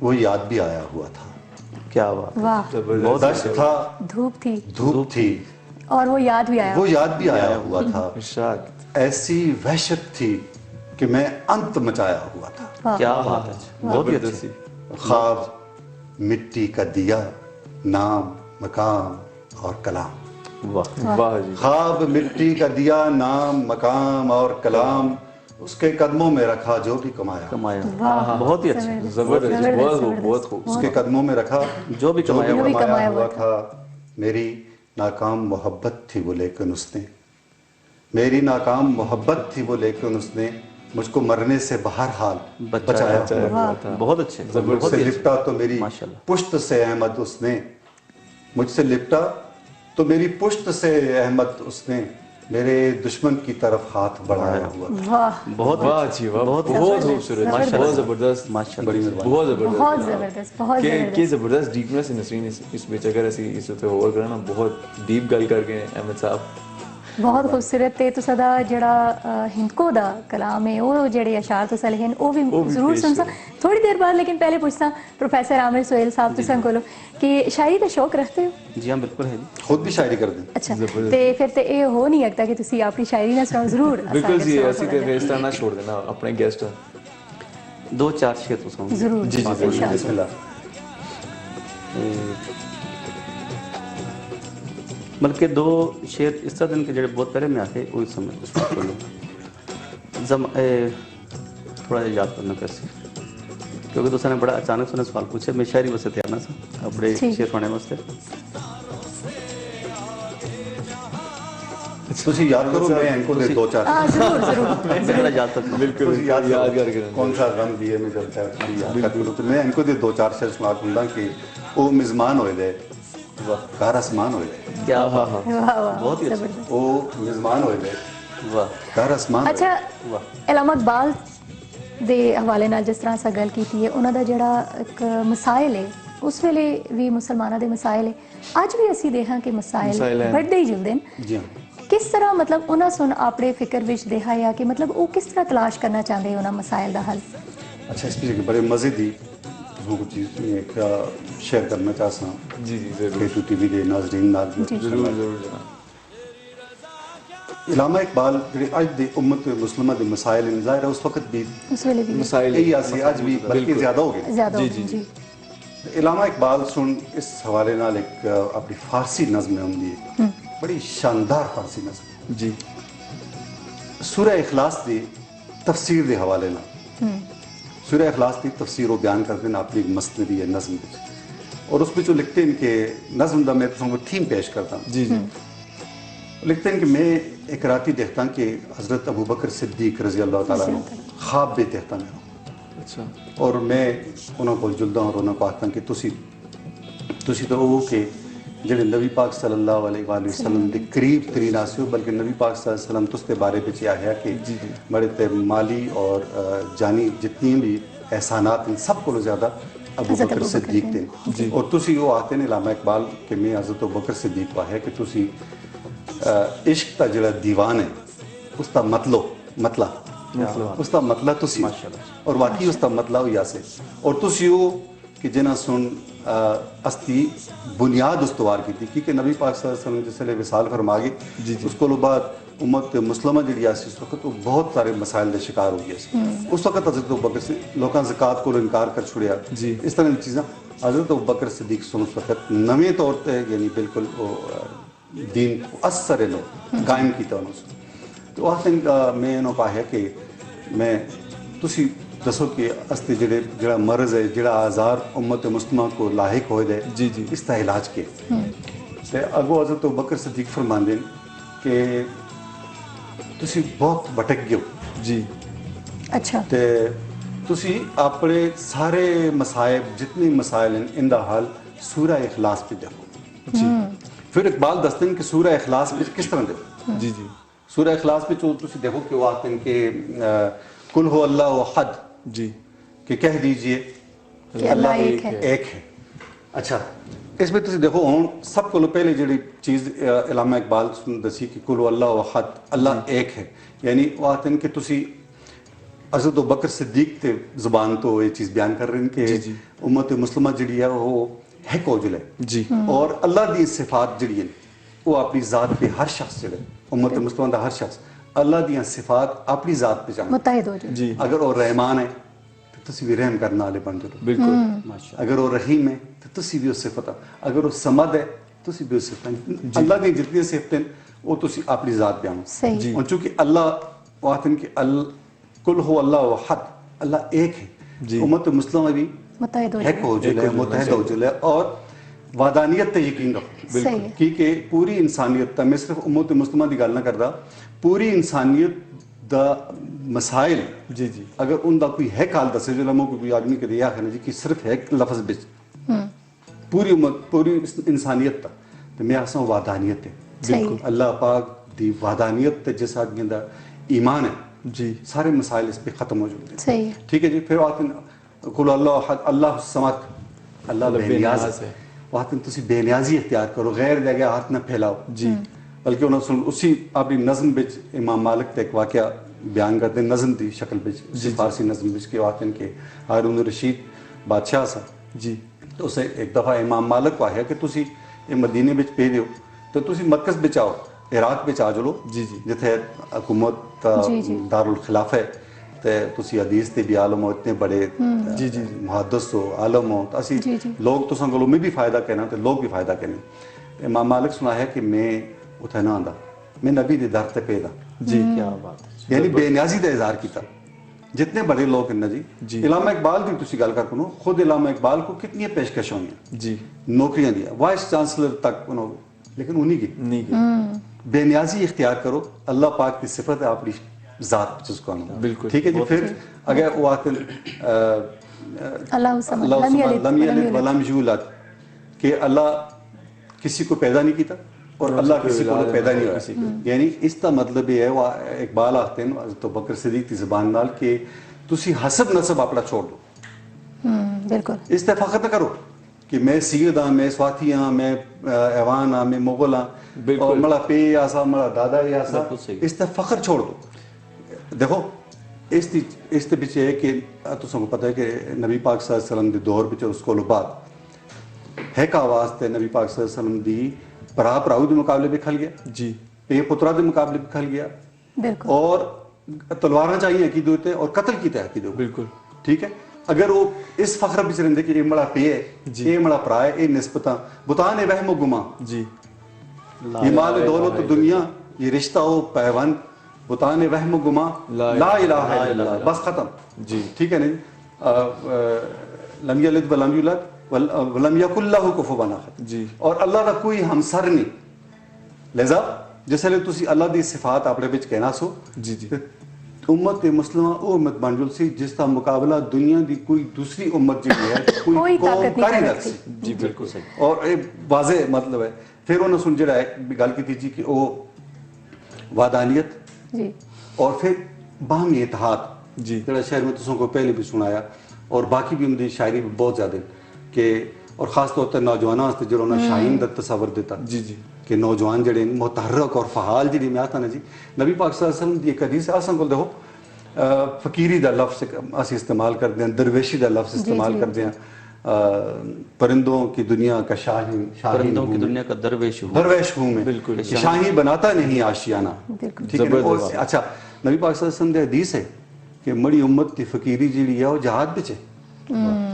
وہ یاد بھی آیا ہوا تھا. کیا بات. واہ. دشت تھا, دھوپ تھی دھوپ تھی, اور وہ یاد بھی آیا. وہ یاد بھی آیا ہوا تھا. ارشاد. ایسی وحشت تھی کہ میں انت مچایا ہوا تھا. کیا بات ہے, بہت ہی اچھی. خواب مٹی کا دیا, نام مقام اور کلام. واہ واہ جی. خواب مٹی کا دیا, نام مقام اور کلام, اس کے قدموں میں رکھا جو بھی کمایا. کمایا. بہت ہی اچھا. زبردست. بہت خوب, بہت خوب. اس کے قدموں میں رکھا جو بھی کمایا ہوا تھا. میری ناکام محبت تھی وہ لیکن اس نے, میری ناکام محبت تھی وہ لیکن اس نے مجھ کو مرنے سے بہرحال بچایا ہوا تھا. بہت اچھے. مجھ سے لپٹا تو میری ماشاءاللہ. پشت سے احمد اس نے, مجھ سے لپٹا تو میری پشت سے احمد اس نے, میرے دشمن کی طرف ہاتھ بڑھایا ہوا تھا. واہ. بہت واہ جی واہ. بہت خوبصورت, بہت زبردست, ماشاءاللہ. بڑی مہربانی. بہت زبردست. بہت زبردست, بہت کہ زبردست ڈیپنس نسرین اس وچ اگر اسی اس تے ہور کرنا بہت ڈیپ گل کر گئے احمد صاحب. بہت خوبصورت. تے تو سدا جڑا ہندکو دا کلام ہے وہ جڑے اشعار تو لکھے ہیں وہ بھی ضرور سنسا تھوڑی دیر بعد. لیکن پہلے پوچھتا پروفیسر عامر سہیل صاحب تساں کولو کہ شاعری دا شوق رکھتے ہو؟ جی ہاں بالکل ہے جی. خود بھی شاعری کر دیں. اچھا, تے پھر تے اے ہو نہیں لگتا کہ تسی اپنی شاعری نہ سناؤ ضرور. بالکل جی, اسی تے اس طرح نہ چھوڑ دینا اپنے گیسٹ. 2-4 شعر تو سنوں ضرور. جی جی ضرور. بسم اللہ. بلکہ 2 شعر اس طرح دن کے جڑے بہت پہلے میں آتے وہی سمجھ اس کو کر لو. تھوڑا یاد کرنا کیسے, کیونکہ دوستوں نے بڑا اچانک سے سوال پوچھے. میں شاعری واسطے تیار نہ سا اپنے شعر پڑھنے واسطے. تسی یاد کرو, میں ان کو دے 2-4 ہاں ضرور ضرور. میں بڑا یاد کرتا ہوں. بالکل یاد کر کے کون سا غم دیے میں چلتا ہے یاد کرو. تو میں ان کو دے 2-4 شعر سنا دوں کہ وہ میزمان ہوئے دے, کار آسمان ہوئے دے. کیا واہ واہ, بہت ہی اچھا. وہ میزمان ہوئے دے, واہ. کار آسمان. اچھا, علامہ اقبال دے حوالے نال جس طرح سا گل کیتی ہے انہاں دا جڑا ایک مسائل ہے اس ویلے بھی مسلمانوں دے مسائل ہے, اج بھی اسی دیکھاں کہ مسائل بڑھدے ہی جلدے ہیں. جی ہاں. کس طرح مطلب انہاں سن اپنے فکر وچ دیکھا یا کہ مطلب وہ کس طرح تلاش کرنا چاہتے ہیں انہاں مسائل دا حل؟ اچھا, اس پہ بڑے مزے دی کچھ چیز ایک شیئر کرنا چاہتا ہوں. جی جی ضرور. K2 TV دے ناظرین نال ضرور ضرور جناب. علامہ اقبال جڑے اج دے امت مسلمہ دے مسائل ہیں, ظاہر ہے اس وقت بھی اس ویلے بھی مسائل یہی آسی اج بھی بلکہ زیادہ ہو گئے. زیادہ جی جی. علامہ اقبال سن اس حوالے نال ایک اپنی فارسی نظم ہے ہوندی, بڑی شاندار فارسی نظم جی. سورہ اخلاص دی تفسیر دے حوالے نال. سورہ اخلاص دی تفسیر و بیان کرتے ہیں اپنی مسندی نظم وچ, اور اس میں جو لکھتے ہیں کہ نظم دا میں تساں کو تھیم پیش کرتا ہوں. جی جی. لکھتے ہیں کہ میں ایک راتی دیکھتا ہوں کہ حضرت ابو بکر صدیق رضی اللہ تعالیٰ عنہ خواب بھی دیکھتا میں ہوں. اچھا. اور میں انہوں کو جلدا اور انہوں کو آتا ہوں کہ تسی تو وہ کہ جڑے نبی پاک صلی اللہ علیہ وآلہ وسلم دے قریب ترین آسیو, بلکہ نبی پاک صلی اللہ علیہ وسلم تس دے بارے بچ آیا کہ بڑے تے مالی اور جانی جتنی بھی احسانات ہیں سب کو زیادہ ابو بکر صدیق تھے. اور تسی وہ آتے ہیں علامہ اقبال کہ میں حضرت ابو بکر صدیق کو ہے کہ تسی عشق کا جڑا دیوان ہے اس کا مطلع اس کا مطلع تسی, اور واقعی اس کا مطلع ہوئی آسے, اور تسی وہ کہ جنہ سن استی بنیاد استوار کی تھی, کیونکہ نبی پاک صلی اللہ علیہ وسلم جس لئے وصال فرما گئی اس کو بعد امت مسلمہ جڑی آسی اس وقت وہ بہت سارے مسائل دے شکار ہو گیا. اس وقت حضرت ابوبکر سے لوکاں زکوٰۃ کو انکار کر چھڑیا, اس طرح کی چیزاں حضرت ابوبکر صدیق سن اس وقت نویں طور تے یعنی بالکل وہ دین کو اثر لو قائم کیتا انہوں سے. تو آخر میں انہوں کہا ہے کہ میں تسی دسو کہ استے جڑا مرض ہے جڑا آزار امت مسلمہ کو لاحق ہوئے دے جی جی اس کا علاج کے تے اگو حضرت ابوبکر صدیق فرماندے کہ تسی بہت بھٹک گئے ہو. جی. اچھا. تے تسی اپنے سارے مصائب جتنے مسائل ہیں ان دا حال سورہ اخلاص پہ دیکھو. جی. پھر اقبال دستے ہیں کہ سورہ اخلاص پہ کس طرح دیکھو. جی جی. سورہ اخلاص پہ تسی دیکھو کہ وہ آتے ہیں کہ کل ہو اللہ احد, جی کہ کہہ دیجئے کہ اللہ ایک ہے. اچھا, اس میں تسی دیکھو ہوں سب کو پہلے جڑی چیز علامہ اقبال دسی کہ کل ہو اللہ احد, اللہ ایک ہے, یعنی وہ آتے ہیں کہ تسی حضرت بکر صدیق تے زبان تو یہ چیز بیان کر رہے ہیں کہ امت مسلمہ جڑی ہے وہ ہے کوجل ہے جی اور اللہ دی صفات جڑی ہیں وہ اپنی ذات پہ ہر شخص جڑا امت مسلمہ دا ہر شخص اللہ دی صفات اپنی ذات پہ جانا متحد ہو جائے. جی اگر وہ رحمان ہے تو تسی بھی رحم کرنا والے بن جاؤ بالکل اگر وہ رحیم ہے تو تسی بھی اس صفت اگر وہ سمد ہے تسی بھی اس صفت اللہ دی جتنی صفتیں وہ تسی اپنی ذات بیان صحیح. اور چونکہ اللہ واطن کہ کل ہو اللہ وحد اللہ ایک ہے امت مسلمہ بھی متحد ہو ہے جائے. ہو جلے متحد ہو جلے اور وحدانیت تے یقین رکھو صحیح ہے. کیونکہ پوری انسانیت تا میں صرف امت مسلمہ دی گل نہ کردا پوری انسانیت دا مسائل جی جی اگر ان دا کوئی ہے کال دسے جو لمحوں کو کوئی آدمی کے دیا ہے نا جی کہ صرف ہے لفظ بچ پوری امت پوری انسانیت تا تو میں آسان وحدانیت ہے صحیح. اللہ پاک دی وحدانیت تے جس آدمی دا ایمان ہے جی سارے مسائل اس پہ ختم ہو جاتے ہیں. صحیح ہے. ٹھیک ہے جی پھر آتے ہیں قل اللہ احد اللہ الصمد اللہ بے نیاز ہے آتے ہیں تسی بے نیازی اختیار کرو غیر جگہ ہاتھ نہ پھیلاؤ جی بلکہ انہوں نے اسی اپنی نظم بچ امام مالک تے ایک واقعہ بیان کرتے ہیں نظم دی شکل بچ فارسی نظم بچ کے آتے ہیں کہ ہارون رشید بادشاہ سا جی تو اسے ایک دفعہ امام مالک کو آیا کہ تسی یہ مدینے بچ پہ دیو تو تسی مرکز بچ آؤ عراق بچ آ جلو جی جی جتھے حکومت دارالخلاف ہے تے تسی حدیث تے بھی عالم ہو اتنے بڑے جی جی محدث ہو عالم ہو تو اسی لوگ تو سنگلوں میں بھی فائدہ کہنا تو لوگ بھی فائدہ کہنے امام مالک سنا ہے کہ میں اتھے نہ آندا میں نبی دے در تے پیدا جی کیا بات ہے یعنی بے نیازی دا اظہار کیتا جتنے بڑے لوگ ہیں نا جی علامہ اقبال کی تسی گل کر کنو خود علامہ اقبال کو کتنی پیشکش ہوئی ہیں جی نوکریاں دیا وائس چانسلر تک انہوں لیکن انہی کی نہیں کہ بے نیازی اختیار کرو اللہ پاک کی صفت ہے اپنی ذات جس کو بالکل ٹھیک ہے جی پھر اگر وہ آتے اللہ سمد لم یلد ولم یولد کہ اللہ کسی کو پیدا نہیں کیتا اور اللہ کسی کو پیدا نہیں ہوا یعنی اس کا مطلب یہ ہے وہ اقبال آتے ہیں حضرت بکر صدیق کی زبان نال کہ تسی حسب نسب اپنا چھوڑ دو بالکل اس تے فخر نہ کرو کہ میں سید ہاں میں سواتی ہاں میں ایوان ہاں میں مغل ہاں اور مڑا پے آسا مڑا دادا یہ آسا اس تے فخر چھوڑ دو دیکھو اس تے پیچھے ہے کہ تو سب کو پتہ ہے کہ نبی پاک صلی اللہ علیہ وسلم دی دور پیچھے اس کو بعد ہے کا آواز تے نبی پاک صلی اللہ علیہ وسلم دی پراؤ دے مقابلے بھی کھل گیا جی پے پترا دے مقابلے بھی کھل گیا بالکل اور تلواراں چاہیے عقید ہوتے اور قتل کیتے عقید ہو بالکل ٹھیک ہے اگر وہ اس فخر بچ رہندے کہ یہ مڑا پے ہے یہ مڑا پرا ہے یہ نسبتاں بتاں نے وہم و گما جی یہ مال دولت دنیا یہ رشتہ ہو پیوند بتاں نے وہم و گما لا الہ الا اللہ بس ختم جی ٹھیک ہے نہیں لم یلد ولم یولد ولم یکن لہ کفوا احد جی اور اللہ دا کوئی ہمسر نہیں لہذا جس لے تسی اللہ دی صفات اپنے وچ کہنا سو جی جی امت مسلمہ او امت بن جل سی جس کا مقابلہ دنیا دی کوئی دوسری امت جی ہے کوئی قوم طاقت کر ہی نہیں نہ سی جی بالکل صحیح اور یہ واضح مطلب ہے پھر انہوں نے سن جڑا ہے گل کی تھی کہ وہ وحدانیت جی اور پھر باہمی اتحاد جی جڑا شہر میں تسوں کو پہلے بھی سنایا اور باقی بھی ان دی شاعری بھی بہت زیادہ کہ اور خاص طور تے نوجواناں واسطے جڑا انہاں شاہین دا تصور دیتا جی جی کہ نوجوان جڑے متحرک اور فعال جڑی میں آتا نا جی نبی پاک صلی اللہ علیہ وسلم دی ایک حدیث آسان کو دیکھو فقیری دا لفظ اسی استعمال کرتے ہیں درویشی دا لفظ استعمال کرتے ہیں پرندوں کی دنیا کا شاہین پرندوں کی دنیا کا درویش ہوں درویش ہوں میں بالکل شاہی بناتا نہیں آشیانہ ٹھیک ہے اچھا نبی پاک صلی اللہ علیہ وسلم دی حدیث ہے کہ مڑی امت دی فقیری جڑی ہے وہ جہاد وچ ہے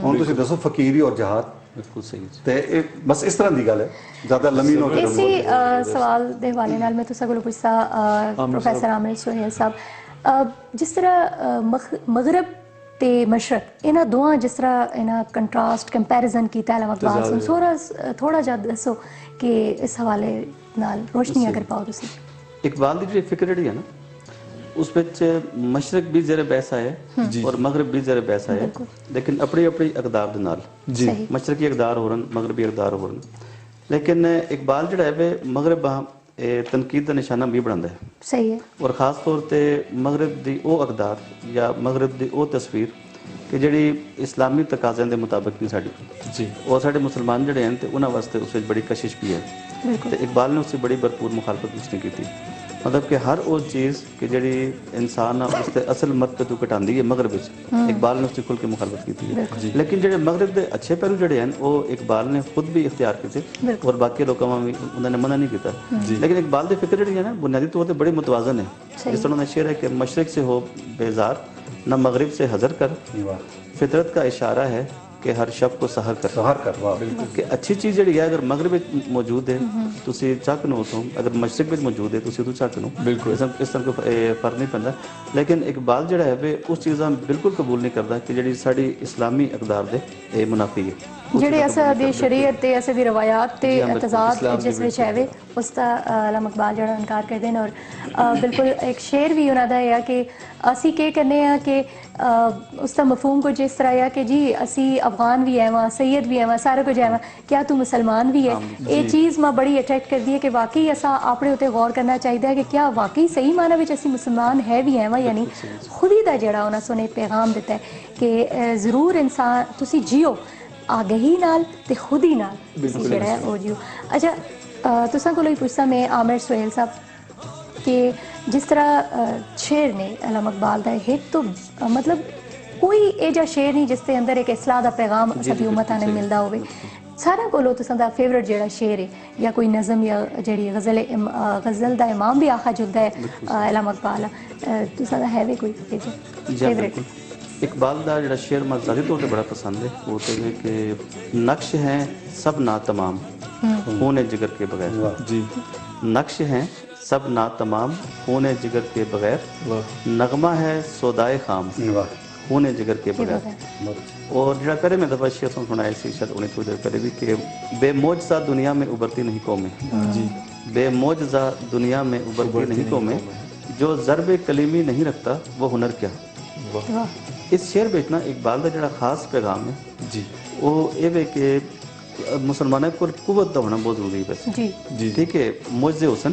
ہن تسی دسو فقیری اور جہاد بالکل صحیح تے بس اس طرح دی گل ہے زیادہ لمبی نہ کرو اسی سوال دے حوالے نال میں تساں کولوں پوچھسا پروفیسر عامر سہیل صاحب جس طرح مغرب تے مشرق انہاں دوواں جس طرح انہاں کنٹراسٹ کمپیریزن کیتا علامہ اقبال سن تھوڑا جا دسو کہ اس حوالے نال روشنی اگر پاؤ تسی اقبال دی فکر جڑی ہے نا اس وچ مشرق بھی زیر بحث ہے اور مغرب بھی زیر بحث ہے لیکن اپنی اپنی اقدار دے نال جی مشرقی اقدار ہو رہن مغربی اقدار ہو رہن لیکن اقبال جڑا ہے مغرب تنقید دا نشانہ بھی بناتا ہے صحیح ہے اور خاص طور تے مغرب دی او اقدار یا مغرب دی او تصویر کہ جڑی اسلامی تقاضے دے مطابق نہیں ساڈی جی اور ساڈے مسلمان جڑے ہیں تے انہاں واسطے اس وچ بڑی کشش بھی ہے تے اقبال نے اس سے بڑی بھرپور مخالفت اس نے کی تھی مطلب کہ ہر وہ چیز کہ جڑی انسان اس کے اصل مت پہ تو کٹاندی ہے مغرب وچ اقبال نے اس کی کھل کے مخالفت کی ہے لیکن جڑے مغرب دے اچھے پہلو جڑے ہیں وہ اقبال نے خود بھی اختیار کیتے اور باقی لوگوں بھی انہوں نے منع نہیں کیتا لیکن اقبال دی فکر جڑی ہے نا بنیادی طور پہ بڑی متوازن ہے جس طرح انہوں نے شعر ہے کہ مشرق سے ہو بیزار نہ مغرب سے حذر کر فطرت کا اشارہ ہے کہ ہر شب کو سحر کر کہ اچھی چیز جڑی ہے اگر مغرب موجود ہے تسی چک نو تو اگر مشرق میں موجود ہے تسی تو چک نو اس طرح کوئی فرق نہیں پیندا لیکن اقبال جڑا ہے وہ اس چیزاں بالکل قبول نہیں کرتا کہ جڑی ساری اسلامی اقدار دے اے منافی ہے جڑے اسا دی شریعت تے اسا دی روایات تے تضاد جس وچ ہے اس دا علامہ اقبال جڑا انکار کر دین اور بالکل ایک شعر بھی انہاں دا ہے کہ اسی کے کرنے ہیں کہ اس کا مفہوم کو جس طرح ہے کہ جی اسی افغان بھی ہیں وہاں سید بھی ہیں وہاں سارا کچھ ہے وہاں کیا تو مسلمان بھی ہے یہ چیز میں بڑی اٹریکٹ کر دی ہے کہ واقعی ایسا اپنے اتنے غور کرنا چاہیے کہ کیا واقعی صحیح معنی وچ اسی مسلمان ہے بھی ہیں وہاں یعنی خود ہی دا جڑا انہاں سنے پیغام دیتا ہے کہ ضرور انسان تسی جیو آگہی نال تے خود ہی نال جڑا ہے وہ جیو اچھا تساں کو پوچھتا میں عامر سہیل صاحب کہ جس طرح شعر نے علامہ اقبال دا ایک تو مطلب کوئی ایجا شعر نہیں جس کے اندر ایک اصلاح دا پیغام ساری امتاں نے ملدا ہوئے سارا کولو تساں دا فیورٹ جڑا شعر ہے یا کوئی نظم یا جڑی غزل دا امام بھی آخا جلدا ہے علامہ اقبال تساں دا ہے وی کوئی فیورٹ اقبال دا جڑا شعر میں ذاتی طور پہ بڑا پسند ہے وہ تو ہے کہ نقش ہیں سب ناتمام خون جگر کے بغیر جی نقش ہیں سب ناتمام خون جگر کے بغیر نغمہ ہے سودائے خام خون جگر کے بغیر اور جڑا پہلے میں دفعہ شعر سنایا سی شاید انہیں تھوڑی دیر پہلے بھی کہ بے معجزہ دنیا میں ابھرتی نہیں قومیں جی بے معجزہ دنیا میں ابھرتی نہیں قومیں جو ضرب کلیمی نہیں رکھتا وہ ہنر کیا اس شعر بیچ نا اقبال کا جڑا خاص پیغام ہے جی وہ یہ ہے کہ مسلمانوں کو قوت دا ہونا بہت ضروری ہے ویسے جی ٹھیک ہے معجزے حسن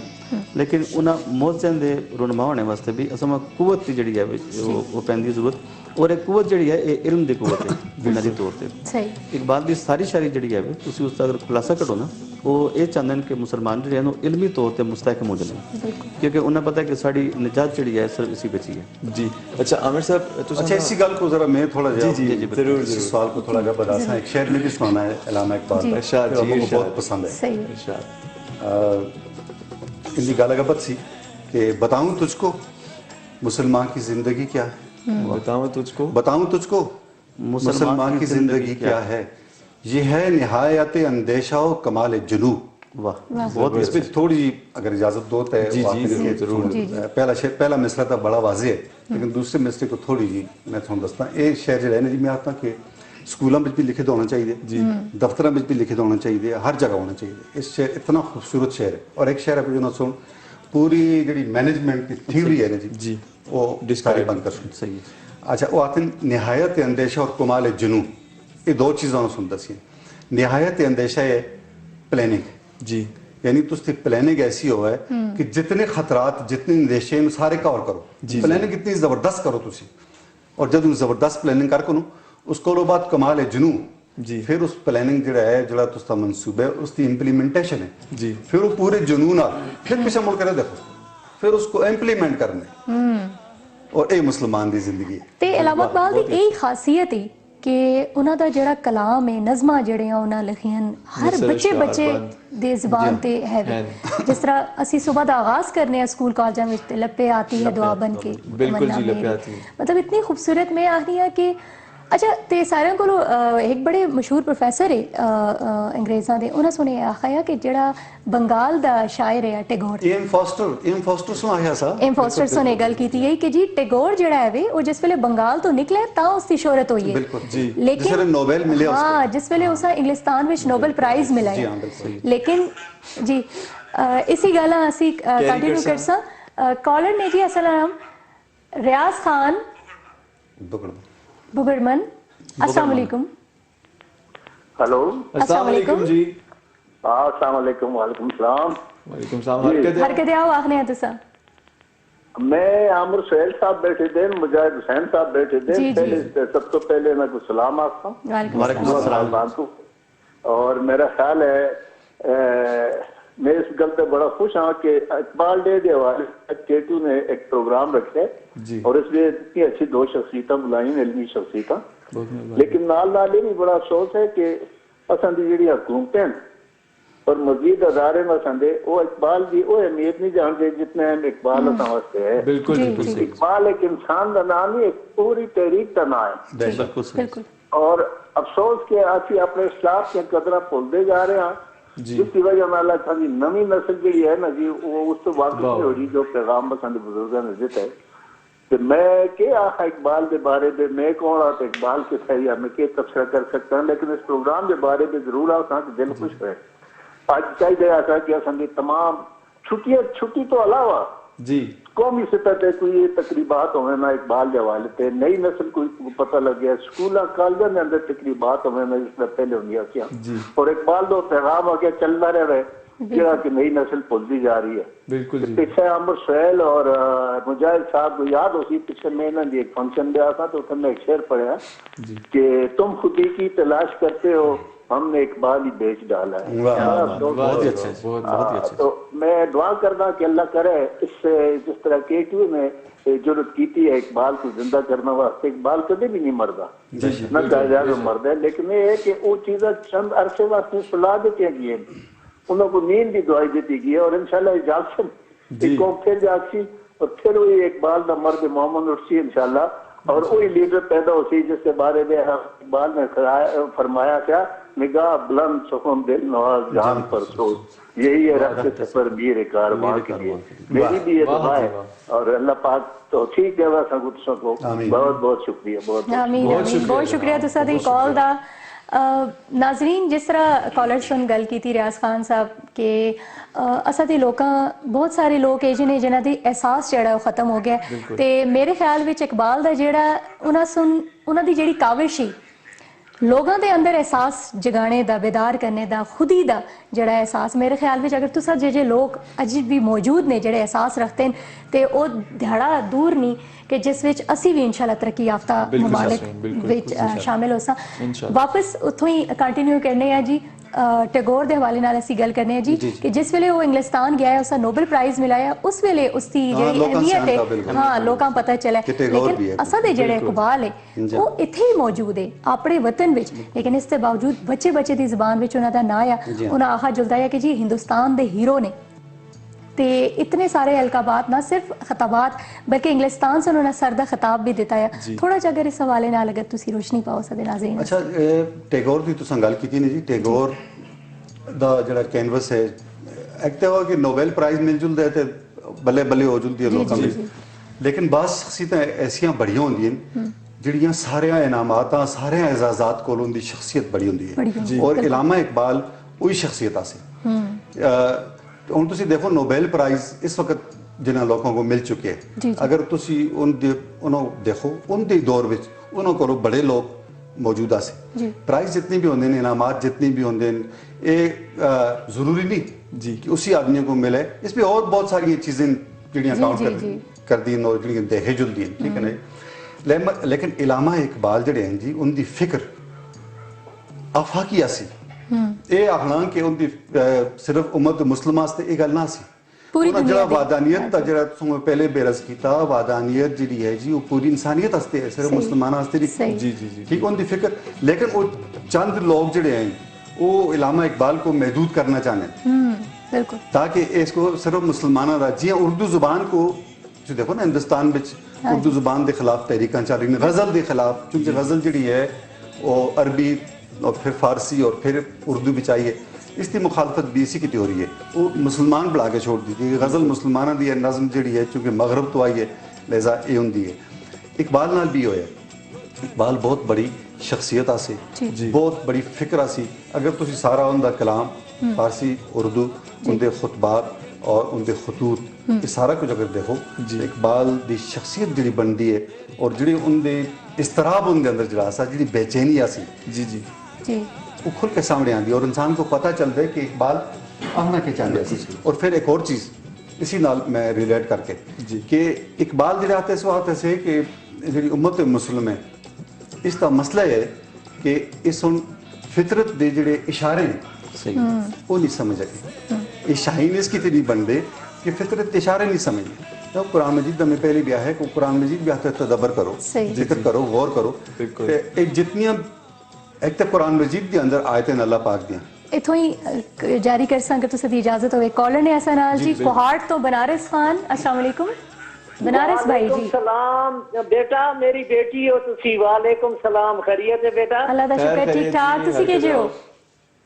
لیکن انہاں معجزے دے رونما ہونے واسطے بھی اساں قوت دی جڑی ہے وہ پیندی ضرورت اور ایک قوت جڑی ہے یہ علم دی قوت ہے بنیادی طور پہ اقبال دی ساری شاعری جڑی ہے تسی اس دا اگر خلاصہ کڈو نا وہ یہ چاہتے ہیں کہ مسلمان جڑے ہیں علمی طور پہ مستحکم ہو جائیں کیونکہ انہیں پتہ ہے کہ ساری نجات جڑی ہے صرف اسی بچی ہے جی اچھا عامر صاحب اچھا اسی گل کو ذرا میں تھوڑا جی ضرور اس سوال کو تھوڑا جا بتا سا ایک شعر میں بھی سنانا ہے علامہ اقبال کا ارشاد جی بہت پسند ہے ارشاد ان کی گال گبت سی کہ بتاؤں تجھ کو مسلمان کی زندگی کیا ہے بتاؤں تجھ کو مسلمان کی زندگی کیا ہے یہ ہے نہایت اندیشہ و کمال جنوب بہت اس پہ تھوڑی جی اگر اجازت دو تو پہلا مصرع تھا بڑا واضح ہے لیکن دوسرے مصرے کو تھوڑی جی میں تھوڑا دستا یہ شعر جو ہے نا جی میں آتا کہ سکولوں میں بھی لکھے ہونا چاہیے دفتروں میں بھی لکھے ہونا چاہیے ہر جگہ ہونا چاہیے اس شعر اتنا خوبصورت شعر ہے اور ایک شعر ہے جو سن پوری جڑی مینجمنٹ کی تھیوری ہے نا جی وہ ڈسکرائب بند کر سن صحیح اچھا وہ آتے ہیں نہایت اندیشہ اور کمال جنوب یہ دو چیزوں سن دسی نہایت اندیشہ ہے پلاننگ جی یعنی تو اس کی پلاننگ ایسی ہوا ہے کہ جتنے خطرات جتنے اندیشے ہیں سارے کور کرو پلاننگ اتنی زبردست کرو تسی اور جب زبردست پلاننگ کر کنو اس کو بعد کمال جنوب جی پھر اس پلاننگ جڑا ہے جڑا تو اس کا منصوبہ ہے اس کی امپلیمنٹیشن ہے جی پھر وہ پورے جنون پھر پیچھے مڑ کر دیکھو پھر اس کو امپلیمنٹ کرنے اور اے مسلمان دی زندگی ہے تے علامہ اقبال دی ایک خاصیت ہے کہ انہاں دا جڑا کلام ہے نظماں جڑے ہیں انہاں لکھیاں ہر بچے دے زبان تے ہے جس طرح اسی صبح دا آغاز کرنے ہیں اسکول کالجاں وچ تے لپے آتی ہے دعا بن کے بالکل جی لپے آتی ہے مطلب اتنی خوبصورت میں آخری ہے کہ اچھا تے سارے کو ایک بڑے مشہور پروفیسر ہے انگریزاں دے انہاں سنے آخیا کہ جڑا بنگال دا شاعر ہے ٹیگور ایم فاسٹر سنایا سا ایم فاسٹر سنے گل کیتی ہے کہ جی ٹیگور جڑا ہے وہ جس ویلے بنگال تو نکلے تا اس دی شہرت ہوئی ہے بالکل جی لیکن نوبل ملیا اس کو ہاں جس ویلے اسا انگلستان وچ نوبل پرائز ملا ہے لیکن جی اسی گلاں اسی کنٹینیو کرساں کالر نے جی السلام ریاض خان بگڑمن السلام علیکم ہلو السلام علیکم جی السلام علیکم وعلیکم السلام وعلیکم السلام حرکت آؤ آخنے ہیں تسا میں عامر سہیل صاحب بیٹھے دین مجاہد حسین صاحب بیٹھے دین سب تو پہلے میں کو سلام آتا ہوں وعلیکم السلام اور میرا خیال ہے میں اس گل پہ بڑا خوش ہوں کہ اقبال ڈے کے حوالے سے کیٹو نے ایک پروگرام رکھا ہے اور اس میں اتنی اچھی 2 شخصیتیں بلائیں علمی شخصیتیں، لیکن نال نال یہ بھی بڑا افسوس ہے کہ اصل کی جڑی حکومتیں اور مزید ادارے مسندے وہ اقبال کی وہ اہمیت نہیں جانتے جتنے اہم اقبال اساں واسطے ہے۔ بالکل بالکل اقبال ایک انسان کا نام نہیں، ایک پوری تحریک کا نام ہے، بالکل اور افسوس کہ اسی اپنے اسلاف کے قدریں بھولتے جا رہے ہیں، جس کی وجہ نال ساری نویں نسل جی ہے نا جی وہ اس تو واقف نہیں ہو رہی جو پیغام بسند بزرگوں نے دیتا ہے کہ میں کیا اقبال کے بارے میں میں کون رہا تو اقبال کے صحیح میں کیا تبصرہ کر سکتا ہوں، لیکن اس پروگرام کے بارے میں ضرور آتا کہ دل خوش رہے۔ آج چاہیے ایسا کہ اصل تمام چھٹی تو علاوہ جی قومی سطح پہ کوئی تقریبات ہوئے نا اقبال کے حوالے سے، نئی نسل کو پتہ لگ گیا، اسکول کالجوں کے اندر تقریبات ہوئے نا جس میں پہلے ہوں گیا کیا، اور اقبال دو پیغام ہو گیا چلتا رہے جہاں کہ نئی نسل بھولتی جا رہی ہے۔ بالکل پیچھے عمر سہیل اور مجاہد صاحب کو یاد ہوتی، پیچھے میں نے ایک فنکشن دیا تھا تو میں ایک شعر پڑھا کہ تم خودی کی تلاش کرتے ہو ہم نے اقبال ہی بیچ ڈالا ہے۔ بہت ہی اچھا۔ تو میں دعا کرنا کہ اللہ کرے اس سے جس طرح کیٹو نے جرت کی ہے اقبال کو زندہ کرنا واسطے، اقبال کبھی بھی نہیں مردا نہ جائز مرد ہے، لیکن یہ ہے کہ وہ چیزیں چند عرصے واسطے سلا دیتی ہیں، انہوں کو نیند بھی دعائی دیتی گئی ہے اور انشاءاللہ جاگسن قوم پھر جاگسی اور پھر وہی اقبال کا مرد محمد اٹھسی انشاءاللہ، اور وہی لیڈر پیدا ہوتی جس کے بارے میں اقبال نے فرمایا کیا، نگاہ بلند سخن دل نواز جہان پر سوچ، یہی ہے رفت سفر میر کارواں کے لیے۔ میری بھی یہ دعا ہے اور اللہ پاک تو ٹھیک ہے ویسا کچھ کو بہت بہت شکریہ، بہت شکریہ تسا دی کال دا۔ ناظرین جس طرح کالر سن گل کی تھی ریاض خان صاحب کہ اساں دے لوکاں بہت سارے لوگ یہ نے جنہاں دی احساس جڑا وہ ختم ہو گیا تے میرے خیال وچ اقبال دا جڑا انہاں دی جڑی کاوش سی لوگاں دے اندر احساس جگانے دا بیدار کرنے دا خودی دا جڑا احساس میرے خیال وچ اگر تسا جے لوگ اج بھی موجود نے جڑے احساس رکھتے ہیں تے او دھڑا دور نہیں کہ جس وچ اسی بھی انشاءاللہ ترقی یافتہ ممالک وچ شامل ہو ساں۔ واپس اتھوں ہی کنٹینیو کرنے ہیں جی، ٹیگور دے حوالے نال اسی گل کرنے ہیں جی کہ جس ویلے وہ انگلستان گیا ہے اسا نوبل پرائز ملایا، اس ویلے اس دی جڑی اہمیت ہے ہاں لوکاں پتہ چلا، لیکن اسا دے جڑے اقبال ہے وہ اتھے ہی موجود ہے اپنے وطن وچ، لیکن اس کے باوجود بچے دی زبان وچ انہاں دا نا آیا، انہاں آہا جلدا ہے کہ جی ہندوستان دے ہیرو نے تے اتنے سارے القابات نہ صرف خطابات بلکہ انگلستان سے انہوں نے سردہ خطاب بھی دیتا ہے۔ تھوڑا جا اگر اس حوالے نال اگر تسی روشنی پاؤ سدے ناظرین۔ اچھا ٹیگور دی تساں گل کیتی نہیں جی، ٹیگور دا جڑا کینوس ہے ایک تو کہ نوبل پرائز مل جلدا ہے تے بلے بلے ہو جلدی ہے لوکاں وچ، لیکن بعض شخصیتاں ایسیاں بڑیاں ہوندیاں جڑیاں سارے انعاماتاں سارے اعزازات کول ان دی شخصیت بڑی ہوندی ہے، اور علامہ اقبال وہی شخصیت سے ہوں تسی دیکھو نوبل پرائز اس وقت جنہاں لوگوں کو مل چکے ہیں، اگر تسی انہوں دیکھو ان دی دور وچ انہوں کو بڑے لوگ موجودہ سے پرائز جتنی بھی ہوندے ہیں انعامات جتنی بھی ہوندے ہیں یہ ضروری نہیں کہ اسی آدمی کو ملے، اس پہ اور بہت ساری چیزیں جڑیاں کاؤنٹ کر دیں اور جڑیاں دیکھے جلدی ہیں، ٹھیک ہے نا، لیکن علامہ اقبال جڑے ہیں جی ان دی فکر آفاقی سی، یہ آخنا کہ ان دی صرف امت مسلمہ سے یہ گل نہ سی، انہاں جڑا وادانیت تا جڑا تسوں پہلے بیرز کیتا وادانیت جڑی ہے جی وہ پوری انسانیت واسطے ہے، صرف مسلمانوں واسطے نہیں، ٹھیک ان دی فکر، لیکن وہ چند لوگ جڑے ہیں وہ علامہ اقبال کو محدود کرنا چاہتے ہیں تاکہ اس کو صرف مسلمانوں دا جی اردو زبان کو جو دیکھو نا ہندوستان وچ اردو زبان دے خلاف تحریکاں چل رہی ہیں، غزل دے خلاف، چونکہ غزل جڑی ہے وہ عربی اور پھر فارسی اور پھر اردو بچ آئی ہے، اس کی مخالفت بھی اسی کی ہو رہی ہے، وہ مسلمان بڑھا کے چھوڑ دی تھی، غزل مسلمانوں دی نظم جڑی ہے چونکہ مغرب تو آئی ہے لہذا یہ ہوندی ہے۔ اقبال نال بھی ہویا، اقبال بہت بڑی شخصیت آسی، بہت بڑی فکر سی، اگر تسی سارا ان دا کلام فارسی اردو ان دے خطبات اور ان دے خطوط یہ سارا کچھ اگر دیکھو اقبال دی شخصیت جڑی بندی ہے اور جڑی ان دے اضطراب ان دے اندر جڑا سا جڑی بے چینی آسی وہ کھل کے سامنے آندی اور انسان کو پتہ چل دے کہ اقبال آنا کے چاہتے سی۔ اور پھر ایک اور چیز اسی نال میں ریلیٹ کر کے کہ اقبال جڑے آتے سو آتے سے کہ جڑی امت مسلم ہے اس کا مسئلہ ہے کہ اس فطرت دے جڑے اشارے ہیں وہ نہیں سمجھ آئے، یہ شاہین اس کی تیری بندے کہ فطرت اشارے نہیں سمجھ تو قرآن مجید میں پہلے بھی ہے کہ قرآن مجید بھی آتا ہے تدبر کرو ذکر کرو غور کرو ایک جتنی ایک تو قرآن مجید کے اندر آیتیں اللہ پاک دیا اتوں ہی جاری کر ساں کہ تسی دی اجازت ہوئے کالر نے ایسا نال جی کوہاٹ تو بنارس خان السلام علیکم بنارس بھائی جی سلام بیٹا میری بیٹی ہو تسی وعلیکم سلام خیریت ہے بیٹا اللہ دا شکر ٹھیک ٹھاک تسی کے جو